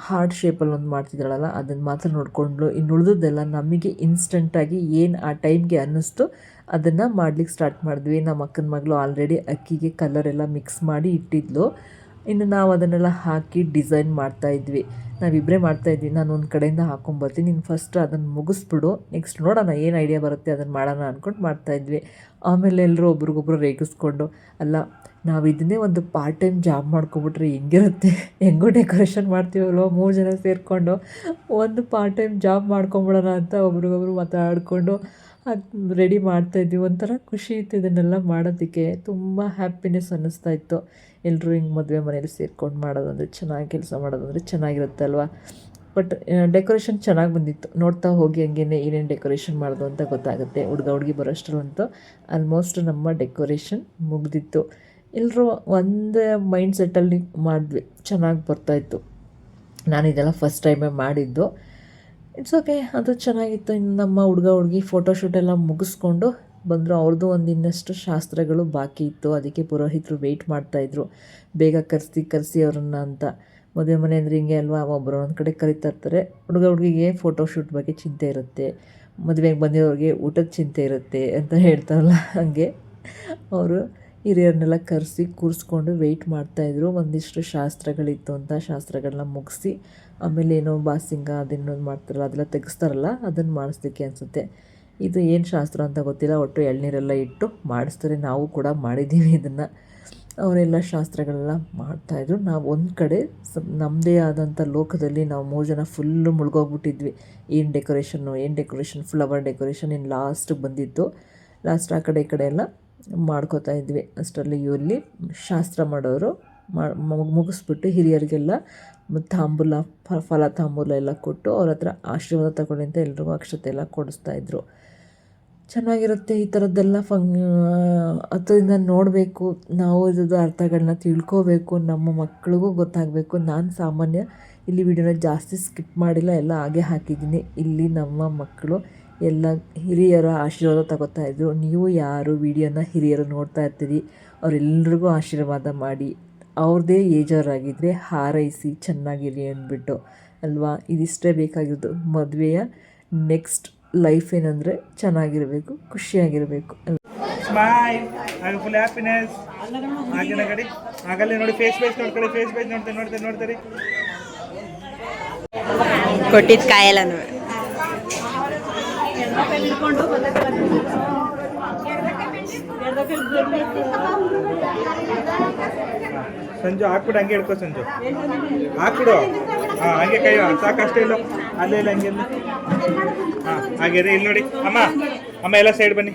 ಹಾರ್ಟ್ ಶೇಪಲ್ಲಿ ಒಂದು ಮಾಡ್ತಿದ್ದಾಳಲ್ಲ, ಅದನ್ನು ಮಾತ್ರ ನೋಡಿಕೊಂಡ್ಲು. ಇನ್ನು ಉಳಿದದ್ದೆಲ್ಲ ನಮಗೆ ಇನ್ಸ್ಟೆಂಟಾಗಿ ಏನು ಆ ಟೈಮ್ಗೆ ಅನ್ನಿಸ್ತು ಅದನ್ನು ಮಾಡ್ಲಿಕ್ಕೆ ಸ್ಟಾರ್ಟ್ ಮಾಡಿದ್ವಿ. ನಮ್ಮ ಅಕ್ಕನ ಮಗಳು ಆಲ್ರೆಡಿ ಅಕ್ಕಿಗೆ ಕಲರೆಲ್ಲ ಮಿಕ್ಸ್ ಮಾಡಿ ಇಟ್ಟಿದ್ಲು. ಇನ್ನು ನಾವು ಅದನ್ನೆಲ್ಲ ಹಾಕಿ ಡಿಸೈನ್ ಮಾಡ್ತಾಯಿದ್ವಿ. ನಾವಿಬ್ಬರೇ ಮಾಡ್ತಾಯಿದ್ವಿ. ನಾನು ಒಂದು ಕಡೆಯಿಂದ ಹಾಕ್ಕೊಂಬರ್ತೀನಿ, ನೀನು ಫಸ್ಟ್ ಅದನ್ನು ಮುಗಿಸ್ಬಿಡು, ನೆಕ್ಸ್ಟ್ ನೋಡೋಣ ಏನು ಐಡಿಯಾ ಬರುತ್ತೆ ಅದನ್ನು ಮಾಡೋಣ ಅಂದ್ಕೊಂಡು ಮಾಡ್ತಾಯಿದ್ವಿ. ಆಮೇಲೆ ಎಲ್ಲರೂ ಒಬ್ರಿಗೊಬ್ರು ರೇಗಿಸ್ಕೊಂಡು, ಅಲ್ಲ ನಾವು ಇದನ್ನೇ ಒಂದು ಪಾರ್ಟ್ ಟೈಮ್ ಜಾಬ್ ಮಾಡ್ಕೊಬಿಟ್ರೆ ಹೆಂಗಿರುತ್ತೆ, ಹೆಂಗೋ ಡೆಕೋರೇಷನ್ ಮಾಡ್ತೀವಲ್ವ 3 ಜನ ಸೇರಿಕೊಂಡು ಒಂದು ಪಾರ್ಟ್ ಟೈಮ್ ಜಾಬ್ ಮಾಡ್ಕೊಂಬಿಡೋಣ ಅಂತ ಒಬ್ರಿಗೊಬ್ರು ಮಾತಾಡಿಕೊಂಡು ರೆಡಿ ಮಾಡ್ತಾಯಿದ್ವಿ. ಒಂಥರ ಖುಷಿ ಇತ್ತು ಇದನ್ನೆಲ್ಲ ಮಾಡೋದಕ್ಕೆ, ತುಂಬ ಹ್ಯಾಪಿನೆಸ್ ಅನ್ನಿಸ್ತಾ ಇತ್ತು. ಎಲ್ಲರೂ ಹಿಂಗೆ ಮದುವೆ ಮನೇಲಿ ಸೇರ್ಕೊಂಡು ಮಾಡೋದಂದರೆ ಚೆನ್ನಾಗಿ, ಕೆಲಸ ಮಾಡೋದಂದರೆ ಚೆನ್ನಾಗಿರುತ್ತೆ ಅಲ್ವಾ. ಬಟ್ ಡೆಕೋರೇಷನ್ ಚೆನ್ನಾಗಿ ಬಂದಿತ್ತು. ನೋಡ್ತಾ ಹೋಗಿ ಹಂಗೇನೆ ಏನೇನು ಡೆಕೋರೇಷನ್ ಮಾಡೋದು ಅಂತ ಗೊತ್ತಾಗುತ್ತೆ. ಹುಡುಗಿ ಬರೋಷ್ಟರಂತೂ ಆಲ್ಮೋಸ್ಟ್ ನಮ್ಮ ಡೆಕೋರೇಷನ್ ಮುಗಿದಿತ್ತು. ಎಲ್ಲರೂ ಒಂದು ಮೈಂಡ್ ಸೆಟ್ಟಲ್ಲಿ ಮಾಡಿದ್ವಿ, ಚೆನ್ನಾಗಿ ಬರ್ತಾಯಿತ್ತು. ನಾನು ಇದೆಲ್ಲ ಫಸ್ಟ್ ಟೈಮೇ ಮಾಡಿದ್ದು. ಇಟ್ಸ್ ಓಕೆ, ಅದು ಚೆನ್ನಾಗಿತ್ತು. ಇನ್ನು ನಮ್ಮ ಹುಡುಗಿ ಫೋಟೋಶೂಟೆಲ್ಲ ಮುಗಿಸ್ಕೊಂಡು ಬಂದರು. ಅವ್ರದ್ದು ಒಂದು ಇನ್ನಷ್ಟು ಶಾಸ್ತ್ರಗಳು ಬಾಕಿ ಇತ್ತು, ಅದಕ್ಕೆ ಪುರೋಹಿತರು ವೆಯ್ಟ್ ಮಾಡ್ತಾಯಿದ್ರು, ಬೇಗ ಕರೆಸಿ ಅವ್ರನ್ನ ಅಂತ. ಮದುವೆ ಮನೆ ಅಂದರೆ ಹಿಂಗೆ ಅಲ್ವಾ, ಒಬ್ಬರು ಒಂದು ಕಡೆ ಕರಿತಾ ಇರ್ತಾರೆ. ಹುಡುಗಿಗೆ ಫೋಟೋಶೂಟ್ ಬಗ್ಗೆ ಚಿಂತೆ ಇರುತ್ತೆ, ಮದುವೆಗೆ ಬಂದಿರೋರಿಗೆ ಊಟದ ಚಿಂತೆ ಇರುತ್ತೆ ಅಂತ ಹೇಳ್ತಾರಲ್ಲ, ಹಾಗೆ ಅವರು ಹಿರಿಯರನ್ನೆಲ್ಲ ಕರೆಸಿ ಕೂರಿಸ್ಕೊಂಡು ವೆಯ್ಟ್ ಮಾಡ್ತಾಯಿದ್ರು. ಒಂದಿಷ್ಟು ಶಾಸ್ತ್ರಗಳಿತ್ತು ಅಂತ ಶಾಸ್ತ್ರಗಳನ್ನ ಮುಗಿಸಿ ಆಮೇಲೆ ಏನೋ ಬಾಸಿಂಗ ಅದೇನೋ ಮಾಡ್ತಾರಲ್ಲ, ಅದೆಲ್ಲ ತೆಗೆಸ್ತಾರಲ್ಲ, ಅದನ್ನು ಮಾಡಿಸ್ಲಿಕ್ಕೆ ಅನಿಸುತ್ತೆ. ಇದು ಏನು ಶಾಸ್ತ್ರ ಅಂತ ಗೊತ್ತಿಲ್ಲ, ಒಟ್ಟು ಎಳ್ನೀರೆಲ್ಲ ಇಟ್ಟು ಮಾಡಿಸ್ತಾರೆ. ನಾವು ಕೂಡ ಮಾಡಿದ್ದೀವಿ ಇದನ್ನು. ಅವರೆಲ್ಲ ಶಾಸ್ತ್ರಗಳೆಲ್ಲ ಮಾಡ್ತಾಯಿದ್ರು. ನಾವು ಒಂದು ಕಡೆ ನಮ್ಮದೇ ಆದಂಥ ಲೋಕದಲ್ಲಿ ನಾವು 3 ಜನ ಫುಲ್ಲು ಮುಳುಗೋಗ್ಬಿಟ್ಟಿದ್ವಿ. ಏನು ಡೆಕೋರೇಷನ್ ಫ್ಲವರ್ ಡೆಕೋರೇಷನ್ ಇನ್ನು ಲಾಸ್ಟಿಗೆ ಬಂದಿತ್ತು. ಲಾಸ್ಟ್ ಆ ಕಡೆ ಈ ಕಡೆ ಎಲ್ಲ ಮಾಡ್ಕೋತಾ ಇದ್ವಿ. ಅಷ್ಟರಲ್ಲಿ ಇಲ್ಲಿ ಶಾಸ್ತ್ರ ಮಾಡೋರು ಮುಗಿಸ್ಬಿಟ್ಟು ಹಿರಿಯರಿಗೆಲ್ಲ ತಾಂಬೂಲ ಫಲ ತಾಂಬೂಲ ಎಲ್ಲ ಕೊಟ್ಟು ಅವ್ರ ಹತ್ರ ಆಶೀರ್ವಾದ ತಗೊಳ್ಳಿ ಅಂತ ಎಲ್ರಿಗೂ ಅಕ್ಷತೆ ಎಲ್ಲ ಕೊಡಿಸ್ತಾಯಿದ್ರು. ಚೆನ್ನಾಗಿರುತ್ತೆ ಈ ಥರದ್ದೆಲ್ಲ ಹತ್ರದಿಂದ ನೋಡಬೇಕು, ನಾವು ಇದ್ರದ್ದು ಅರ್ಥಗಳನ್ನ ತಿಳ್ಕೋಬೇಕು, ನಮ್ಮ ಮಕ್ಕಳಿಗೂ ಗೊತ್ತಾಗಬೇಕು. ನಾನು ಸಾಮಾನ್ಯ ಇಲ್ಲಿ ವಿಡಿಯೋನ ಜಾಸ್ತಿ ಸ್ಕಿಪ್ ಮಾಡಿಲ್ಲ, ಎಲ್ಲ ಹಾಗೆ ಹಾಕಿದ್ದೀನಿ. ಇಲ್ಲಿ ನಮ್ಮ ಮಕ್ಕಳು ಎಲ್ಲ ಹಿರಿಯರ ಆಶೀರ್ವಾದ ತಗೋತಾಯಿದ್ರು. ನೀವು ಯಾರು ವಿಡಿಯೋನ ಹಿರಿಯರು ನೋಡ್ತಾ ಇರ್ತೀರಿ, ಅವರೆಲ್ಲರಿಗೂ ಆಶೀರ್ವಾದ ಮಾಡಿ, ಅವ್ರದ್ದೇ ಏಜವರಾಗಿದ್ದರೆ ಹಾರೈಸಿ ಚೆನ್ನಾಗಿರಿ ಅಂದ್ಬಿಟ್ಟು ಅಲ್ವಾ. ಇದಿಷ್ಟೇ ಬೇಕಾಗಿರೋದು. ಮದುವೆಯ ನೆಕ್ಸ್ಟ್ ಲೈಫ್ ಏನಂದರೆ ಚೆನ್ನಾಗಿರಬೇಕು, ಖುಷಿಯಾಗಿರಬೇಕು. ಸ್ಮೈಲ್ ಆಗ ಫುಲ್ ಹ್ಯಾಪಿನೆಸ್ ಆಗಿನ ಕಡೆ ಆಗಲ್ಲೇ ನೋಡಿ. ಫೇಸ್ ನೋಡ್ಕೊಳ್ಳಿ, ಫೇಸ್ ನೋಡ್ತಾರೆ ಕೊಟ್ಟಿದ್ದು ಕಾಯಲ್ಲ ನೋಡಿ. ಸಂಜು ಹಾಕ್ಬಿಡು, ಹಂಗೆ ಹಿಡ್ಕೋ ಸಂಜು, ಹಾಕ್ಬಿಡು. ಹಾಂ, ಹಂಗೆ ಕೈ ಸಾಕಷ್ಟೇ ಇಲ್ಲ, ಅಲ್ಲೇ ಇಲ್ಲ, ಹಂಗೆ ಹಾಂ, ಹಾಗೆ ರೀ. ಇಲ್ಲಿ ನೋಡಿ ಅಮ್ಮ ಎಲ್ಲ ಸೈಡ್ ಬನ್ನಿ,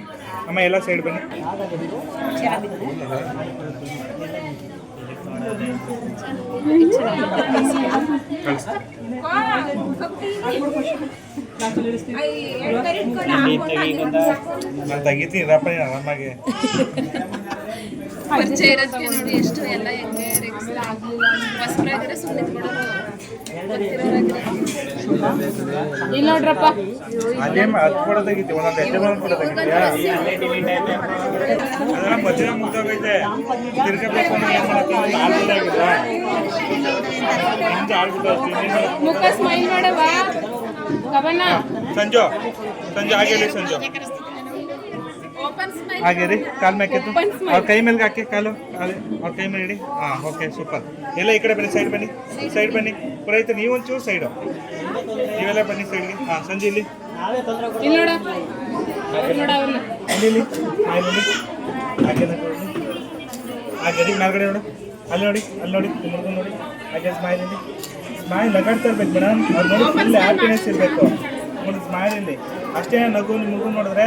ನಾನು ತೆಗಿತೀನಿ ರಪ್ಪ ಆರಾಮಾಗಿ. ನೋಡ್ರಪ್ಪ, ಅದೇ ಅದು ಕೂಡ ತೆಗಿತೀವಿ, ಒಂದೊಂದು ಹೆಜ್ಜೆ ಕೂಡ ತೆಗಿತೀಯಾ? ಅದೆಲ್ಲ ಮಧ್ಯಾಹ್ನ ಮುಗ್ದೋಗೈತೆ, ತಿರ್ಗಬೇಕು ಅಂದ್ರೆ ಏನು ಮಾಡ್ತೀನಿ, ಮುಖ ಸ್ಮೈಲ್ ಮಾಡವಾ ಸಂಜು ಹಾಗೆ ಹೇಳಿ ಸಂಜು, ಹಾಗೆ ರೀ. ಕಾಲ್ ಮೇಕೆತ್ತು ಅವ್ರ ಕೈ ಮೇಲೆ ಹಾಕಿ, ಕಾಲು ಅದೇ ಅವ್ರ ಕೈ ಮೇಲೆ ಇಡಿ. ಹಾಂ, ಓಕೆ, ಸೂಪರ್. ಎಲ್ಲ ಈ ಕಡೆ ಬನ್ನಿ, ಸೈಡ್ ಬನ್ನಿ ಪುರಾಯ್ತು. ನೀವೊಂಚೂರು ಸೈಡು, ನೀವೆಲ್ಲ ಬನ್ನಿ ಸೈಡ್ಗೆ. ಹಾಂ, ಸಂಜೆ ಇಲ್ಲಿ ಹಾಗೆ ರೀ. ಮೇಲ್ಗಡೆ ನೋಡು, ಅಲ್ಲಿ ನೋಡಿ ಮುರುಗನ್ ನೋಡಿ, ಹಾಗೆ ಸ್ಮೈಲ್ ಇಲ್ಲಿ. ಸ್ಮೈಲ್ ನಗಾಡ್ತಾ ಇರ್ಬೇಕು ಮೇಡಮ್, ಅವ್ರು ನೋಡಿ ಫುಲ್ ಹ್ಯಾಪಿನೆಸ್ ಇರಬೇಕು. ನೋಡಿ ಸ್ಮೈಲ್ ಇಲ್ಲಿ ಅಷ್ಟೇ. ನಗು ಮುರುಗನ್ ನೋಡಿದ್ರೆ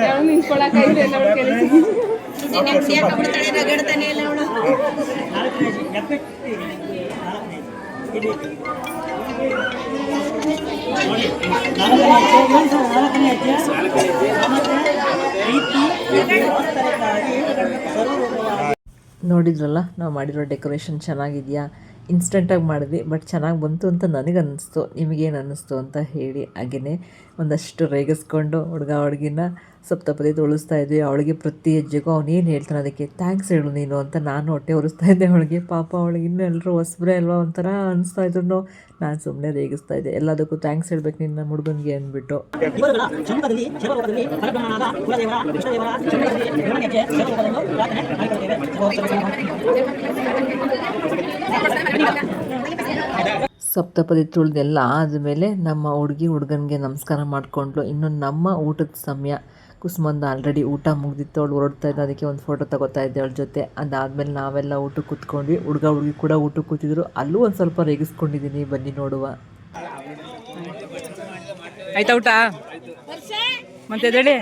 ನೋಡಿದ್ರಲ್ಲ ನಾವು ಮಾಡಿರೋ ಡೆಕೋರೇಷನ್ ಚೆನ್ನಾಗಿದೆಯಾ? ಇನ್ಸ್ಟೆಂಟಾಗಿ ಮಾಡಿದ್ವಿ, ಬಟ್ ಚೆನ್ನಾಗಿ ಬಂತು ಅಂತ ನನಗೆ ಅನ್ನಿಸ್ತು. ನಿಮಗೇನು ಅನ್ನಿಸ್ತು ಅಂತ ಹೇಳಿ. ಹಾಗೆಯೇ ಒಂದಷ್ಟು ರೇಗಿಸ್ಕೊಂಡು ಹುಡುಗಿನ ಸಪ್ತಪದಿ ತೊಳಿಸ್ತಾ ಇದ್ವಿ. ಅವಳಿಗೆ ಪ್ರತಿ ಹೆಜ್ಜೆಗೂ ಅವನೇನು ಹೇಳ್ತಾನೆ ಅದಕ್ಕೆ ಥ್ಯಾಂಕ್ಸ್ ಹೇಳು ನೀನು ಅಂತ ನಾನು ಹೊಟ್ಟೆ ಉರಿಸ್ತಾ ಇದ್ದೆ ಅವಳಿಗೆ. ಪಾಪ ಅವಳಿಗೆ ಇನ್ನೂ ಎಲ್ಲರೂ ಹೊಸಬ್ರೆ ಅಲ್ವಾ, ಒಂಥರ ಅನಿಸ್ತಾ ಇದ್ರು. ನಾನು ಸುಮ್ಮನೆ ರೇಗಿಸ್ತಾ ಇದ್ದೆ. ಎಲ್ಲದಕ್ಕೂ ಥ್ಯಾಂಕ್ಸ್ ಹೇಳ್ಬೇಕು ನಿನ್ನ ಹುಡುಗನಿಗೆ ಅಂದ್ಬಿಟ್ಟು. ಸಪ್ತಪದಿ ತುಳಿದೆಲ್ಲ ಆದಮೇಲೆ ನಮ್ಮ ಹುಡುಗನಿಗೆ ನಮಸ್ಕಾರ ಮಾಡಿಕೊಂಡ್ಲು. ಇನ್ನು ನಮ್ಮ ಊಟದ ಸಮಯ, ಕುಸುಮಂದ ಆಲ್ರೆಡಿ ಊಟ ಮುಗ್ದಿತ್ತು, ಅವಳು ಹೊರಡ್ತಾ ಇದ್ದ, ಅದಕ್ಕೆ ಒಂದು ಫೋಟೋ ತಗೋತಾ ಇದ್ದೆ ಅವಳ ಜೊತೆ. ಅದಾದಮೇಲೆ ನಾವೆಲ್ಲ ಊಟಕ್ಕೆ ಕೂತ್ಕೊಂಡ್ವಿ. ಹುಡುಗಿ ಕೂಡ ಊಟಕ್ಕೆ ಕೂತಿದ್ರು. ಅಲ್ಲೂ ಒಂದು ಸ್ವಲ್ಪ ರೇಗಿಸ್ಕೊಂಡಿದ್ದೀನಿ, ಬನ್ನಿ ನೋಡುವ. ಆಯ್ತಾ ಊಟ? ಮತ್ತೆ ಎದ್ದೇಳಿ,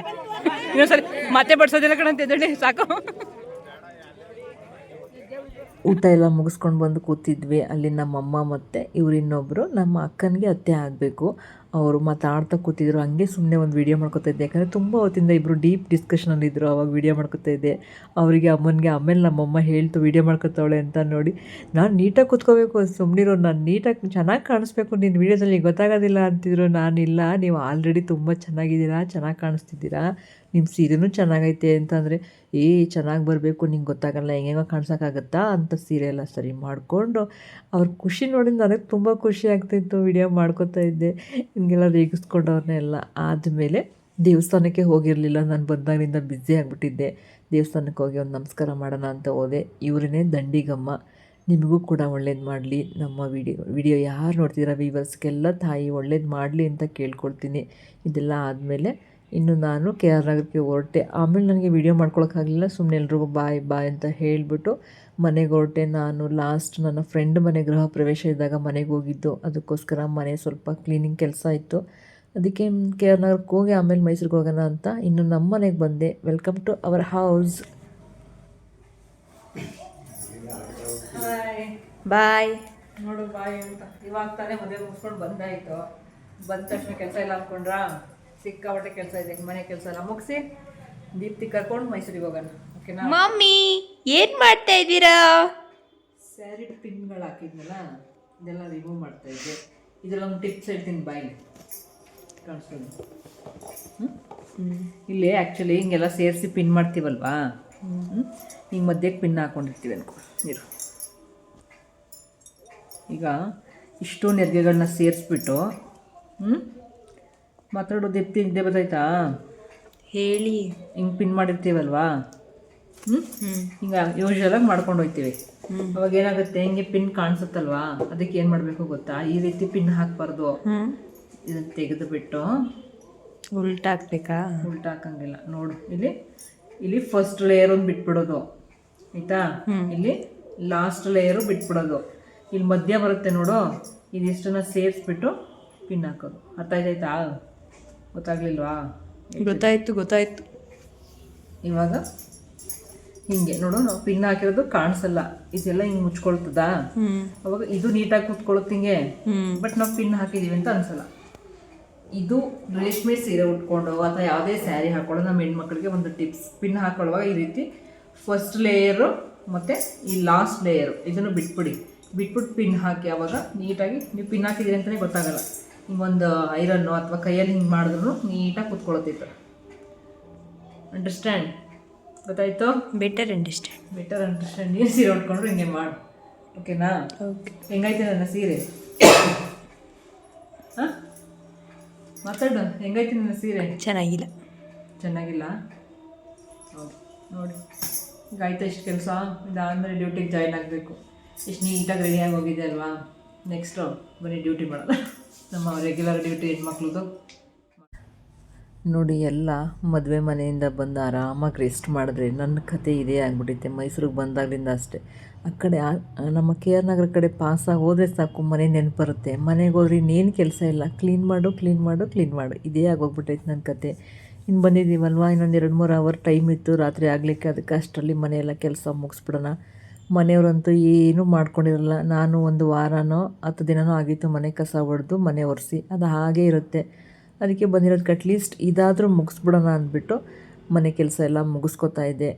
ಇನ್ನೊಂದ್ಸರಿ ಮತ್ತೆ ಬಡ್ಸೋದಿಲ್ಲ ಕಣಂತ, ಎದ್ದೇಳಿ ಸಾಕು. ಊಟ ಎಲ್ಲ ಮುಗಿಸ್ಕೊಂಡು ಬಂದು ಕೂತಿದ್ವಿ. ಅಲ್ಲಿ ನಮ್ಮಮ್ಮ ಮತ್ತು ಇವ್ರು ಇನ್ನೊಬ್ಬರು ನಮ್ಮ ಅಕ್ಕನಿಗೆ ಅತ್ತೆ ಆಗಬೇಕು. ಅವರು ಮಾತಾಡ್ತಾ ಕೂತಿದ್ರು. ಹಂಗೆ ಸುಮ್ಮನೆ ಒಂದು ವೀಡಿಯೋ ಮಾಡ್ಕೊತಾ ಇದ್ದೆ, ಯಾಕಂದರೆ ತುಂಬ ಹೊತ್ತಿಂದ ಇಬ್ಬರು ಡೀಪ್ ಡಿಸ್ಕಷನಲ್ಲಿದ್ದರು. ಅವಾಗ ವೀಡಿಯೋ ಮಾಡ್ಕೊತಾ ಇದ್ದೆ. ಅವರಿಗೆ ಅಮ್ಮನಿಗೆ ಆಮೇಲೆ ನಮ್ಮಮ್ಮ ಹೇಳ್ತು ವೀಡಿಯೋ ಮಾಡ್ಕೊತಾವಳೆ ಅಂತ. ನೋಡಿ ನಾನು ನೀಟಾಗಿ ಕೂತ್ಕೋಬೇಕು, ಸುಮ್ಮನಿರೋ, ನಾನು ನೀಟಾಗಿ ಚೆನ್ನಾಗಿ ಕಾಣಿಸ್ಬೇಕು, ನಿನ್ನ ವೀಡಿಯೋದಲ್ಲಿ ಗೊತ್ತಾಗೋದಿಲ್ಲ ಅಂತಿದ್ರು. ನಾನಿಲ್ಲ, ನೀವು ಆಲ್ರೆಡಿ ತುಂಬ ಚೆನ್ನಾಗಿದ್ದೀರಾ, ಚೆನ್ನಾಗಿ ಕಾಣಿಸ್ತಿದ್ದೀರಾ, ನಿಮ್ಮ ಸೀರೆನೂ ಚೆನ್ನಾಗೈತೆ ಅಂತಂದರೆ ಚೆನ್ನಾಗಿ ಬರಬೇಕು, ನಿಂಗೆ ಗೊತ್ತಾಗಲ್ಲ, ಹೆಂಗೆಂಗೋ ಕಾಣ್ಸೋಕ್ಕಾಗತ್ತಾ ಅಂತ ಸೀರೆ ಎಲ್ಲ ಸರಿ ಮಾಡಿಕೊಂಡು ಅವ್ರ ಖುಷಿ ನೋಡಿ ನನಗೆ ತುಂಬ ಖುಷಿ ಆಗ್ತಾಯಿತ್ತು. ವೀಡಿಯೋ ಮಾಡ್ಕೊತಾ ಇದ್ದೆ, ಹಿಂಗೆಲ್ಲ ರೇಗಿಸ್ಕೊಂಡು ಅವ್ರನ್ನೆಲ್ಲ. ಆದಮೇಲೆ ದೇವಸ್ಥಾನಕ್ಕೆ ಹೋಗಿರಲಿಲ್ಲ, ನಾನು ಬಂದಾಗಿನಿಂದ ಬ್ಯುಸಿ ಆಗಿಬಿಟ್ಟಿದ್ದೆ. ದೇವಸ್ಥಾನಕ್ಕೆ ಹೋಗಿ ಒಂದು ನಮಸ್ಕಾರ ಮಾಡೋಣ ಅಂತ ಹೋದೆ. ಇವರೇ ದಂಡಿಗಮ್ಮ. ನಿಮಗೂ ಕೂಡ ಒಳ್ಳೇದು ಮಾಡಲಿ. ನಮ್ಮ ವಿಡಿಯೋ ಯಾರು ನೋಡ್ತಿದ್ದೀರಾ ವೀವರ್ಸ್ಗೆಲ್ಲ ತಾಯಿ ಒಳ್ಳೇದು ಮಾಡಲಿ ಅಂತ ಕೇಳ್ಕೊಳ್ತೀನಿ. ಇದೆಲ್ಲ ಆದಮೇಲೆ ಇನ್ನು ನಾನು ಕೆ ಆರ್ ನಗರಕ್ಕೆ ಹೊರಟೆ. ಆಮೇಲೆ ನನಗೆ ವೀಡಿಯೋ ಮಾಡ್ಕೊಳಕ್ಕಾಗಲಿಲ್ಲ, ಸುಮ್ಮನೆ ಎಲ್ರಿಗೂ ಬಾಯ್ ಅಂತ ಹೇಳಿಬಿಟ್ಟು ಮನೆಗೆ ಹೊರಟೆ. ನಾನು ಲಾಸ್ಟ್ ನನ್ನ ಫ್ರೆಂಡ್ ಮನೆ ಗೃಹ ಪ್ರವೇಶ ಇದ್ದಾಗ ಮನೆಗೆ ಹೋಗಿದ್ದು, ಅದಕ್ಕೋಸ್ಕರ ಮನೆ ಸ್ವಲ್ಪ ಕ್ಲೀನಿಂಗ್ ಕೆಲಸ ಇತ್ತು. ಅದಕ್ಕೆ ಕೆ ಆರ್ ನಗರಕ್ಕೆ ಹೋಗಿ ಆಮೇಲೆ ಮೈಸೂರಿಗೆ ಹೋಗೋಣ ಅಂತ ಇನ್ನು ನಮ್ಮ ಮನೆಗೆ ಬಂದೆ. Welcome to our house. Bye. ನೋಡು ಬಾಯ್ ಅಂತ ಇವಾಗ ತಾನೇ ಮದುವೆ ಮುಗಿಸ್ಕೊಂಡು ಬಂದಾಯಿತು. ಬಂದ ತಕ್ಷಣ ಕೆಲಸ ಎಲ್ಲ ಹಾಕ್ಕೊಂಡ್ರಾ, ಸಿಕ್ಕಾಪಟ್ಟೆ ಕೆಲಸ ಇದೆ. ಮನೆ ಕೆಲಸ ಎಲ್ಲ ಮುಗಿಸಿ ದೀಪ್ತಿ ಕರ್ಕೊಂಡು ಮೈಸೂರಿಗೆ ಹೋಗೋಣ, ಓಕೆನಾ? ಮಮ್ಮಿ ಏನು ಮಾಡ್ತಾ ಇದ್ದೀರಾ? ಸ್ಯಾರಿ ಪಿನ್ಗಳು ಹಾಕಿದ್ನಲ್ಲ, ಇದೆಲ್ಲ ರಿಮೂವ್ ಮಾಡ್ತಾ ಇದ್ದೆ. ಇದೆಲ್ಲ ಒಂದು ಟಿಪ್ಸ್ ಹೇಳ್ತೀನಿ, ಬಾಯಿ ಕಾಣಿಸ್ಕೊಂಡು. ಇಲ್ಲಿ ಆ್ಯಕ್ಚುಲಿ ಹಿಂಗೆಲ್ಲ ಸೇರಿಸಿ ಪಿನ್ ಮಾಡ್ತೀವಲ್ವಾ, ಹಿಂಗೆ ಮಧ್ಯಕ್ಕೆ ಪಿನ್ ಹಾಕ್ಕೊಂಡಿರ್ತೀವಿ ಅನ್ಕೊ ನೀರು. ಈಗ ಇಷ್ಟು ನೆರಿಗೆಗಳನ್ನ ಸೇರಿಸ್ಬಿಟ್ಟು ಮಾತಾಡೋದು ನಿದ್ದೆ ಬತ್ತಾಯ್ತಾ ಹೇಳಿ. ಹಿಂಗೆ ಪಿನ್ ಮಾಡಿರ್ತೀವಲ್ವಾ, ಹಿಂಗೆ ಯೂಶ್ವಲಾಗಿ ಮಾಡ್ಕೊಂಡು ಹೋಗ್ತೀವಿ. ಅವಾಗ ಏನಾಗುತ್ತೆ, ಹಿಂಗೆ ಪಿನ್ ಕಾಣಿಸುತ್ತಲ್ವಾ, ಅದಕ್ಕೆ ಏನು ಮಾಡಬೇಕು ಗೊತ್ತಾ, ಈ ರೀತಿ ಪಿನ್ ಹಾಕಬಾರ್ದು. ಇದನ್ನು ತೆಗೆದು ಬಿಟ್ಟು ಉಲ್ಟಾ ಹಾಕ್ಬೇಕಾ? ಉಲ್ಟಾ ಹಾಕಂಗಿಲ್ಲ. ನೋಡು, ಇಲ್ಲಿ ಫಸ್ಟ್ ಲೇಯರ್ ಒಂದು ಬಿಟ್ಬಿಡೋದು ಆಯಿತಾ, ಇಲ್ಲಿ ಲಾಸ್ಟ್ ಲೇಯರು ಬಿಟ್ಬಿಡೋದು. ಇಲ್ಲಿ ಮಧ್ಯ ಬರುತ್ತೆ ನೋಡು, ಇದಿಷ್ಟನ್ನು ಸೇರಿಸ್ಬಿಟ್ಟು ಪಿನ್ ಹಾಕೋದು. ಅರ್ಥ ಆಯ್ತಾಯ್ತಾ? ಗೊತ್ತಾಗ್ಲಿಲ್ವಾ? ಗೊತ್ತಾಯ್ತು. ಇವಾಗ ಹಿಂಗೆ ನೋಡು, ನಾವು ಪಿನ್ ಹಾಕಿರೋದು ಕಾಣಿಸಲ್ಲ, ಇದೆಲ್ಲ ಹಿಂಗೆ ಮುಚ್ಕೊಳ್ತದಾ, ಅವಾಗ ಇದು ನೀಟಾಗಿ ಕೂತ್ಕೊಳ್ಳುತ್ತೆ ಹಿಂಗೆ. ಬಟ್ ನಾವು ಪಿನ್ ಹಾಕಿದೀವಿ ಅಂತ ಅನ್ಸಲ್ಲ. ಇದು ರೇಷ್ಮೆ ಸೀರೆ ಉಟ್ಕೊಂಡು ಅಥವಾ ಯಾವುದೇ ಸ್ಯಾರಿ ಹಾಕೊಳ್ಳೋ ನಮ್ಮ ಹೆಣ್ಮಕ್ಳಿಗೆ ಒಂದು ಟಿಪ್ಸ್. ಪಿನ್ ಹಾಕೊಳ್ಳುವಾಗ ಈ ರೀತಿ ಫಸ್ಟ್ ಲೇಯರು ಮತ್ತು ಈ ಲಾಸ್ಟ್ ಲೇಯರು ಇದನ್ನು ಬಿಟ್ಬಿಟ್ಟು ಪಿನ್ ಹಾಕಿ. ಆವಾಗ ನೀಟಾಗಿ ನೀವು ಪಿನ್ ಹಾಕಿದ್ದೀರಿ ಅಂತಲೇ ಗೊತ್ತಾಗಲ್ಲ. ಹಿಂಗೊಂದು ಐರನ್ನು ಅಥವಾ ಕೈಯಲ್ಲಿ ಹಿಂಗೆ ಮಾಡಿದ್ರು ನೀಟಾಗಿ ಕೂತ್ಕೊಳ್ಳುತ್ತಿತ್ತು. ಅಂಡರ್ಸ್ಟ್ಯಾಂಡ್? ಗೊತ್ತಾಯ್ತು? Better understand. ನೀನು ಸೀರೆ ಉಟ್ಕೊಂಡ್ರು ಹಿಂಗೆ ಮಾಡು, ಓಕೆನಾ? ಓಕೆ. ಹೆಂಗೈತೆ ನನ್ನ ಸೀರೆ? ಹಾಂ, ಮಾತಾಡು, ಹೆಂಗೈತೆ ನನ್ನ ಸೀರೆ? ಚೆನ್ನಾಗಿಲ್ಲ? ಹೌದು, ನೋಡಿ ಈಗ ಆಯ್ತಾ ಇಷ್ಟು ಕೆಲಸ. ಇದಾದಮೇಲೆ ಡ್ಯೂಟಿಗೆ ಜಾಯ್ನ್ ಆಗಬೇಕು. ಇಷ್ಟು ನೀಟಾಗಿ ರೆಡಿಯಾಗಿ ಹೋಗಿದೆ ಅಲ್ವಾ? ನೆಕ್ಸ್ಟು ಬನ್ನಿ ಡ್ಯೂಟಿ ಮಾಡೋದು, ನಮ್ಮ ರೆಗ್ಯುಲರ್ ಡ್ಯೂಟಿ ಹೆಣ್ಮಕ್ಳದು. ನೋಡಿ, ಎಲ್ಲ ಮದುವೆ ಮನೆಯಿಂದ ಬಂದು ಆರಾಮಾಗಿ ರೆಸ್ಟ್ ಮಾಡಿದ್ರೆ ನನ್ನ ಕತೆ ಇದೇ ಆಗ್ಬಿಟ್ಟಿತ್ತೆ. ಮೈಸೂರಿಗೆ ಬಂದಾಗಲಿಂದ ಅಷ್ಟೇ. ಆ ಕಡೆ ನಮ್ಮ ಕೆ ಆರ್ ನಗರ ಕಡೆ ಪಾಸಾಗಿ ಹೋದರೆ ಸಾಕು, ಮನೆ ನೆನಪು ಬರುತ್ತೆ. ಮನೆಗೆ ಹೋದ್ರೆ ಇನ್ನೇನು ಕೆಲಸ ಇಲ್ಲ, ಕ್ಲೀನ್ ಮಾಡು ಇದೇ ಆಗೋಗ್ಬಿಟ್ಟೈತೆ ನನ್ನ ಕತೆ. ಇನ್ನು ಬಂದಿದ್ದೀವಲ್ವ, ಇನ್ನೊಂದು 2-3 ಅವರ್ ಟೈಮ್ ಇತ್ತು ರಾತ್ರಿ ಆಗಲಿಕ್ಕೆ. ಅದಕ್ಕೆ ಅಷ್ಟರಲ್ಲಿ ಮನೆಯೆಲ್ಲ ಕೆಲಸ ಮುಗಿಸ್ಬಿಡೋಣ. ಮನೆಯವರಂತೂ ಏನೂ ಮಾಡ್ಕೊಂಡಿರಲ್ಲ. ನಾನು ಒಂದು ವಾರನೋ 10 ದಿನನೋ ಆಗಿತ್ತು ಮನೆ ಕಸ ಹೊಡೆದು ಮನೆ ಒರೆಸಿ, ಅದು ಹಾಗೇ ಇರುತ್ತೆ. ಅದಕ್ಕೆ ಬಂದಿರೋದಕ್ಕೆ ಅಟ್ಲೀಸ್ಟ್ ಇದಾದರೂ ಮುಗಿಸ್ಬಿಡೋಣ ಅಂದ್ಬಿಟ್ಟು ಮನೆ ಕೆಲಸ ಎಲ್ಲ ಮುಗಿಸ್ಕೊತಾ ಇದ್ದೆ.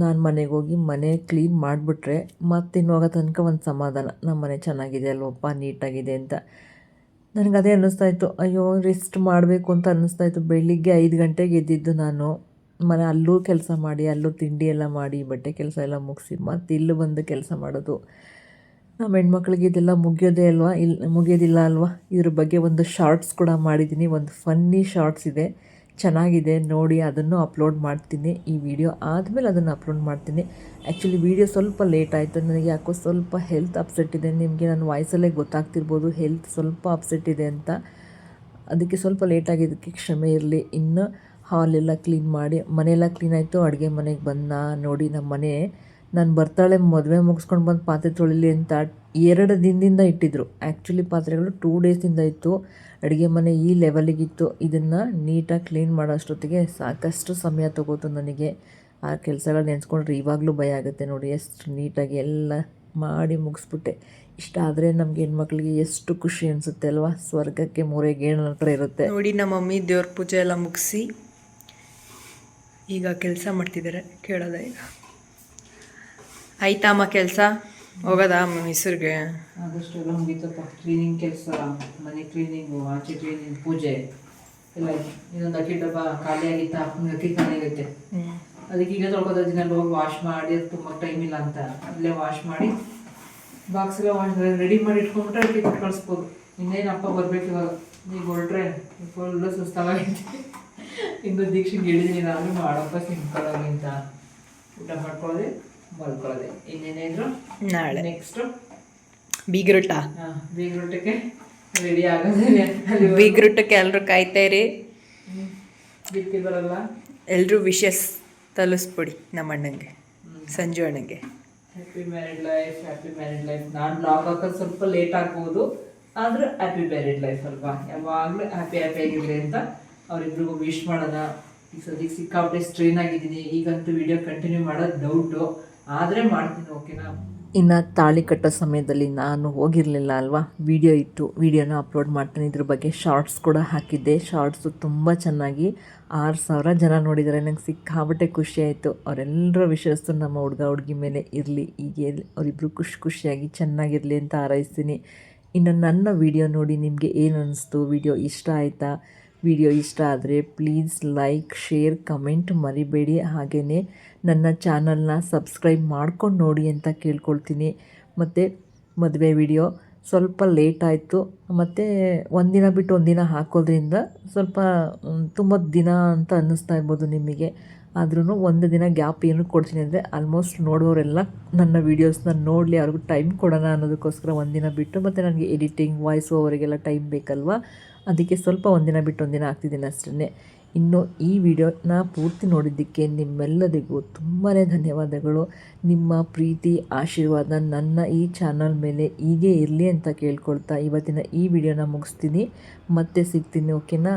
ನಾನು ಮನೆಗೆ ಹೋಗಿ ಮನೆ ಕ್ಲೀನ್ ಮಾಡಿಬಿಟ್ರೆ ಮತ್ತಿನ್ನು ಹೋಗೋ ತನಕ ಒಂದು ಸಮಾಧಾನ, ನಮ್ಮ ಮನೆ ಚೆನ್ನಾಗಿದೆ ಅಲ್ವಪ್ಪ, ನೀಟಾಗಿದೆ ಅಂತ. ನನಗೆ ಅದೇ ಅನ್ನಿಸ್ತಾಯಿತ್ತು, ಅಯ್ಯೋ ರೆಸ್ಟ್ ಮಾಡಬೇಕು ಅಂತ ಅನ್ನಿಸ್ತಾಯಿತ್ತು. ಬೆಳಿಗ್ಗೆ 5 ಗಂಟೆಗೆ ಎದ್ದಿದ್ದು ನಾನು. ಅಲ್ಲೂ ಕೆಲಸ ಮಾಡಿ, ಅಲ್ಲೂ ತಿಂಡಿ ಎಲ್ಲ ಮಾಡಿ, ಬಟ್ಟೆ ಕೆಲಸ ಎಲ್ಲ ಮುಗಿಸಿ ಮತ್ತು ಇಲ್ಲೂ ಬಂದು ಕೆಲಸ ಮಾಡೋದು. ನಮ್ಮ ಹೆಣ್ಮಕ್ಳಿಗೆ ಇದೆಲ್ಲ ಮುಗಿಯೋದಿಲ್ಲ ಅಲ್ವಾ? ಇದ್ರ ಬಗ್ಗೆ ಒಂದು ಶಾರ್ಟ್ಸ್ ಕೂಡ ಮಾಡಿದ್ದೀನಿ. ಒಂದು ಫನ್ನಿ ಶಾರ್ಟ್ಸ್ ಇದೆ, ಚೆನ್ನಾಗಿದೆ ನೋಡಿ. ಅದನ್ನು ಅಪ್ಲೋಡ್ ಮಾಡ್ತೀನಿ. ಈ ವಿಡಿಯೋ ಆದಮೇಲೆ ಅದನ್ನು ಅಪ್ಲೋಡ್ ಮಾಡ್ತೀನಿ. ಆ್ಯಕ್ಚುಲಿ ವಿಡಿಯೋ ಸ್ವಲ್ಪ ಲೇಟ್ ಆಯಿತು, ನನಗೆ ಯಾಕೋ ಸ್ವಲ್ಪ ಹೆಲ್ತ್ ಅಪ್ಸೆಟ್ ಇದೆ. ನಿಮಗೆ ನನ್ನ ವಾಯ್ಸಲ್ಲೇ ಗೊತ್ತಾಗ್ತಿರ್ಬೋದು ಹೆಲ್ತ್ ಸ್ವಲ್ಪ ಅಪ್ಸೆಟ್ ಇದೆ ಅಂತ. ಅದಕ್ಕೆ ಸ್ವಲ್ಪ ಲೇಟಾಗಿದ್ದಕ್ಕೆ ಕ್ಷಮೆ ಇರಲಿ. ಇನ್ನು ಹಾಲೆಲ್ಲ ಕ್ಲೀನ್ ಮಾಡಿ, ಮನೆಯೆಲ್ಲ ಕ್ಲೀನ್ ಆಯಿತು. ಅಡುಗೆ ಮನೆಗೆ ಬಂದ ನೋಡಿ, ನಮ್ಮ ಮನೆ ನಾನು ಬರ್ತಾಳೆ ಮದುವೆ ಮುಗಿಸ್ಕೊಂಡು ಬಂದು ಪಾತ್ರೆ ತೊಳಿಲಿ ಅಂತ 2 ದಿನದಿಂದ ಇಟ್ಟಿದ್ರು. ಆ್ಯಕ್ಚುಲಿ ಪಾತ್ರೆಗಳು 2 ಡೇಸಿಂದ ಇತ್ತು. ಅಡುಗೆ ಮನೆ ಈ ಲೆವೆಲಿಗಿತ್ತು. ಇದನ್ನು ನೀಟಾಗಿ ಕ್ಲೀನ್ ಮಾಡೋ ಅಷ್ಟೊತ್ತಿಗೆ ಸಾಕಷ್ಟು ಸಮಯ ತಗೋತು ನನಗೆ. ಆ ಕೆಲಸಗಳು ನೆನೆಸ್ಕೊಂಡ್ರೆ ಇವಾಗಲೂ ಭಯ ಆಗುತ್ತೆ ನೋಡಿ. ಎಷ್ಟು ನೀಟಾಗಿ ಎಲ್ಲ ಮಾಡಿ ಮುಗಿಸ್ಬಿಟ್ಟೆ. ಇಷ್ಟ ಆದರೆ ನಮಗೆ ಹೆಣ್ಮಕ್ಳಿಗೆ ಎಷ್ಟು ಖುಷಿ ಅನಿಸುತ್ತೆ ಅಲ್ವಾ. ಸ್ವರ್ಗಕ್ಕೆ ಮೂರೇ ಗೇಣು ಹತ್ರ ಇರುತ್ತೆ ನೋಡಿ. ನಮ್ಮ ಮಮ್ಮಿ ದೇವ್ರ ಪೂಜೆ ಎಲ್ಲ ಮುಗಿಸಿ ಈಗ ಕೆಲಸ ಮಾಡ್ತಿದ್ದಾರೆ. ಕೇಳೋದ ಈಗ ಆಯ್ತಾ ಅಮ್ಮ ಕೆಲಸ? ಹೋಗೋದಾ ಮೈಸೂರಿಗೆ? ಆದಷ್ಟು ಎಲ್ಲ ಮುಗೀತಪ್ಪ. ಕ್ಲೀನಿಂಗ್ ಕೆಲಸ, ಮನೆ ಕ್ಲೀನಿಂಗು, ಆಚೆ ಕ್ಲೀನಿಂಗ್, ಪೂಜೆ ಎಲ್ಲ ಆಯ್ತು. ಇನ್ನೊಂದು ಅಕ್ಕಿ ಡಬ್ಬ ಖಾಲಿ ಆಗಿತ್ತಾ, ಅಕ್ಕಿ ಖಾಲಿ ಆಗುತ್ತೆ. ಅದಕ್ಕೆ ಈಗ ತೊಳ್ಕೊತ ದಿನಲ್ಲಿ ಹೋಗಿ ವಾಶ್ ಮಾಡಿ, ಅದು ತುಂಬ ಟೈಮ್ ಇಲ್ಲ ಅಂತ ಅಲ್ಲೇ ವಾಶ್ ಮಾಡಿ ಬಾಕ್ಸ್ ಎಲ್ಲ ವಾಶ್ ರೆಡಿ ಮಾಡಿ ಇಟ್ಕೊಂಡ್ಬಿಟ್ರೆ ಅಕ್ಕಿ ಕೊಟ್ಟು ಕಳಿಸ್ಬೋದು. ಇನ್ನೇನು ಅಪ್ಪ ಬರ್ಬೇಕು ಇವಾಗ. ಈಗ ಹೊರಟ್ರೆ ಫುಲ್ಲು ಸುಸ್ತಾಗೈತೆ. ಇನ್ನು ದೀಕ್ಷೆಗೆ ಹಿಡಿದೀನಿ ನಾನು ಮಾಡಪ್ಪ ಸಿಂಪಲ್ಲಾಗಿ ಅಂತ. ಊಟ ಮಾಡ್ಕೊಳ್ಳೋದೆ, ಮಲ್ಕೊಳ್ಳೋದೆ, ಇನ್ನೇನೇದ್ರು ನಾಳೆ ನೆಕ್ಸ್ಟು ಬೀಗ್ರೂಟ. ಬೀಗ್ರೂಟಕ್ಕೆ ರೆಡಿ ಆಗೋದೇ. ಬೀಗ್ರೂಟಕ್ಕೆ ಎಲ್ಲರೂ ಕಾಯ್ತಾ ಇರಿ. ಬಿತ್ತಿ ಬರಲ್ಲ. ಎಲ್ಲರೂ ವಿಶಸ್ ತಲುಸ್ಬಿಡಿ ನಮ್ಮ ಅಣ್ಣಂಗೆ, ಸಂಜು ಅಣ್ಣಂಗೆ. Happy married life, happy married life. ನಾನು ಬ್ಲಾಗ್ ಹಾಕೋದು ಸ್ವಲ್ಪ ಲೇಟ್ ಆಗ್ಬೋದು, ಆದ್ರೆ ಹ್ಯಾಪಿ ಮ್ಯಾರಿಡ್ ಲೈಫ್ ಅಲ್ವಾ. ಯಾವಾಗಲೂ ಹ್ಯಾಪಿ ಆಗಿರಲಿ ಅಂತ ಅವರಿಬ್ರಿಗೂ ವಿಶ್ ಮಾಡೋಣ. ಈಗ ಸದ್ಯಕ್ಕೆ ಸಿಕ್ಕಾಪಟ್ಟೆ ಸ್ಟ್ರೈನ್ ಆಗಿದ್ದೀನಿ. ಈಗಂತೂ ವಿಡಿಯೋ ಕಂಟಿನ್ಯೂ ಮಾಡೋದು ಡೌಟು, ಆದರೆ ಮಾಡ್ತೀನಿ. ಓಕೆನಾ? ಇನ್ನು ತಾಳಿ ಕಟ್ಟೋ ಸಮಯದಲ್ಲಿ ನಾನು ಹೋಗಿರಲಿಲ್ಲ ಅಲ್ವಾ. ವಿಡಿಯೋ ಇತ್ತು, ವಿಡಿಯೋನ ಅಪ್ಲೋಡ್ ಮಾಡ್ತೀನಿ. ಇದ್ರ ಬಗ್ಗೆ ಶಾರ್ಟ್ಸ್ ಕೂಡ ಹಾಕಿದ್ದೆ. ಶಾರ್ಟ್ಸು ತುಂಬ ಚೆನ್ನಾಗಿ 6,000 ಜನ ನೋಡಿದ್ದಾರೆ. ನಂಗೆ ಸಿಕ್ಕಾಬಟ್ಟೆ ಖುಷಿಯಾಯಿತು. ಅವರೆಲ್ಲರ ವಿಶ್ವಾಸ ನಮ್ಮ ಹುಡುಗಿ ಮೇಲೆ ಇರಲಿ, ಹೀಗೆ ಅವರಿಬ್ಬರು ಖುಷಿಯಾಗಿ ಚೆನ್ನಾಗಿರಲಿ ಅಂತ ಹಾರೈಸ್ತೀನಿ. ಇನ್ನು ನನ್ನ ವಿಡಿಯೋ ನೋಡಿ ನಿಮಗೆ ಏನು ಅನ್ನಿಸ್ತು? ವಿಡಿಯೋ ಇಷ್ಟ ಆಯಿತಾ? ವಿಡಿಯೋ ಇಷ್ಟ ಆದರೆ ಪ್ಲೀಸ್ ಲೈಕ್, ಶೇರ್, ಕಮೆಂಟ್ ಮರಿಬೇಡಿ. ಹಾಗೆಯೇ ನನ್ನ ಚಾನಲ್ನ ಸಬ್ಸ್ಕ್ರೈಬ್ ಮಾಡ್ಕೊಂಡು ನೋಡಿ ಅಂತ ಕೇಳ್ಕೊಳ್ತೀನಿ. ಮತ್ತು ಮದುವೆ ವಿಡಿಯೋ ಸ್ವಲ್ಪ ಲೇಟ್ ಆಯಿತು, ಮತ್ತು ಒಂದಿನ ಬಿಟ್ಟು ಒಂದಿನ ಹಾಕೋದ್ರಿಂದ ಸ್ವಲ್ಪ ತುಂಬ ದಿನ ಅಂತ ಅನ್ನಿಸ್ತಾ ಇರ್ಬೋದು ನಿಮಗೆ. ಆದ್ರೂ ಒಂದು ದಿನ ಗ್ಯಾಪ್ ಏನು ಕೊಡ್ತೀನಿ ಅಂದರೆ ಆಲ್ಮೋಸ್ಟ್ ನೋಡೋರೆಲ್ಲ ನನ್ನ ವೀಡಿಯೋಸ್ನ ನೋಡಲಿ, ಅವ್ರಿಗೂ ಟೈಮ್ ಕೊಡೋಣ ಅನ್ನೋದಕ್ಕೋಸ್ಕರ ಒಂದಿನ ಬಿಟ್ಟು. ಮತ್ತು ನನಗೆ ಎಡಿಟಿಂಗ್, ವಾಯ್ಸ್ ಓವರಿಗೆಲ್ಲ ಟೈಮ್ ಬೇಕಲ್ವ, ಅದಕ್ಕೆ ಸ್ವಲ್ಪ ಒಂದಿನ ಬಿಟ್ಟು ಒಂದಿನ ಆಗ್ತಿದ್ದೀನಿ ಅಷ್ಟೇ. ಇನ್ನು ಈ ವಿಡಿಯೋನ ಪೂರ್ತಿ ನೋಡಿದ್ದಕ್ಕೆ ನಿಮ್ಮೆಲ್ಲರಿಗೂ ತುಂಬಾ ಧನ್ಯವಾದಗಳು. ನಿಮ್ಮ ಪ್ರೀತಿ, ಆಶೀರ್ವಾದ ನನ್ನ ಈ ಚಾನಲ್ ಮೇಲೆ ಹೀಗೆ ಇರಲಿ ಅಂತ ಕೇಳ್ಕೊಳ್ತಾ ಇವತ್ತಿನ ಈ ವಿಡಿಯೋನ ಮುಗಿಸ್ತೀನಿ. ಮತ್ತೆ ಸಿಗ್ತೀನಿ. ಓಕೆನಾ?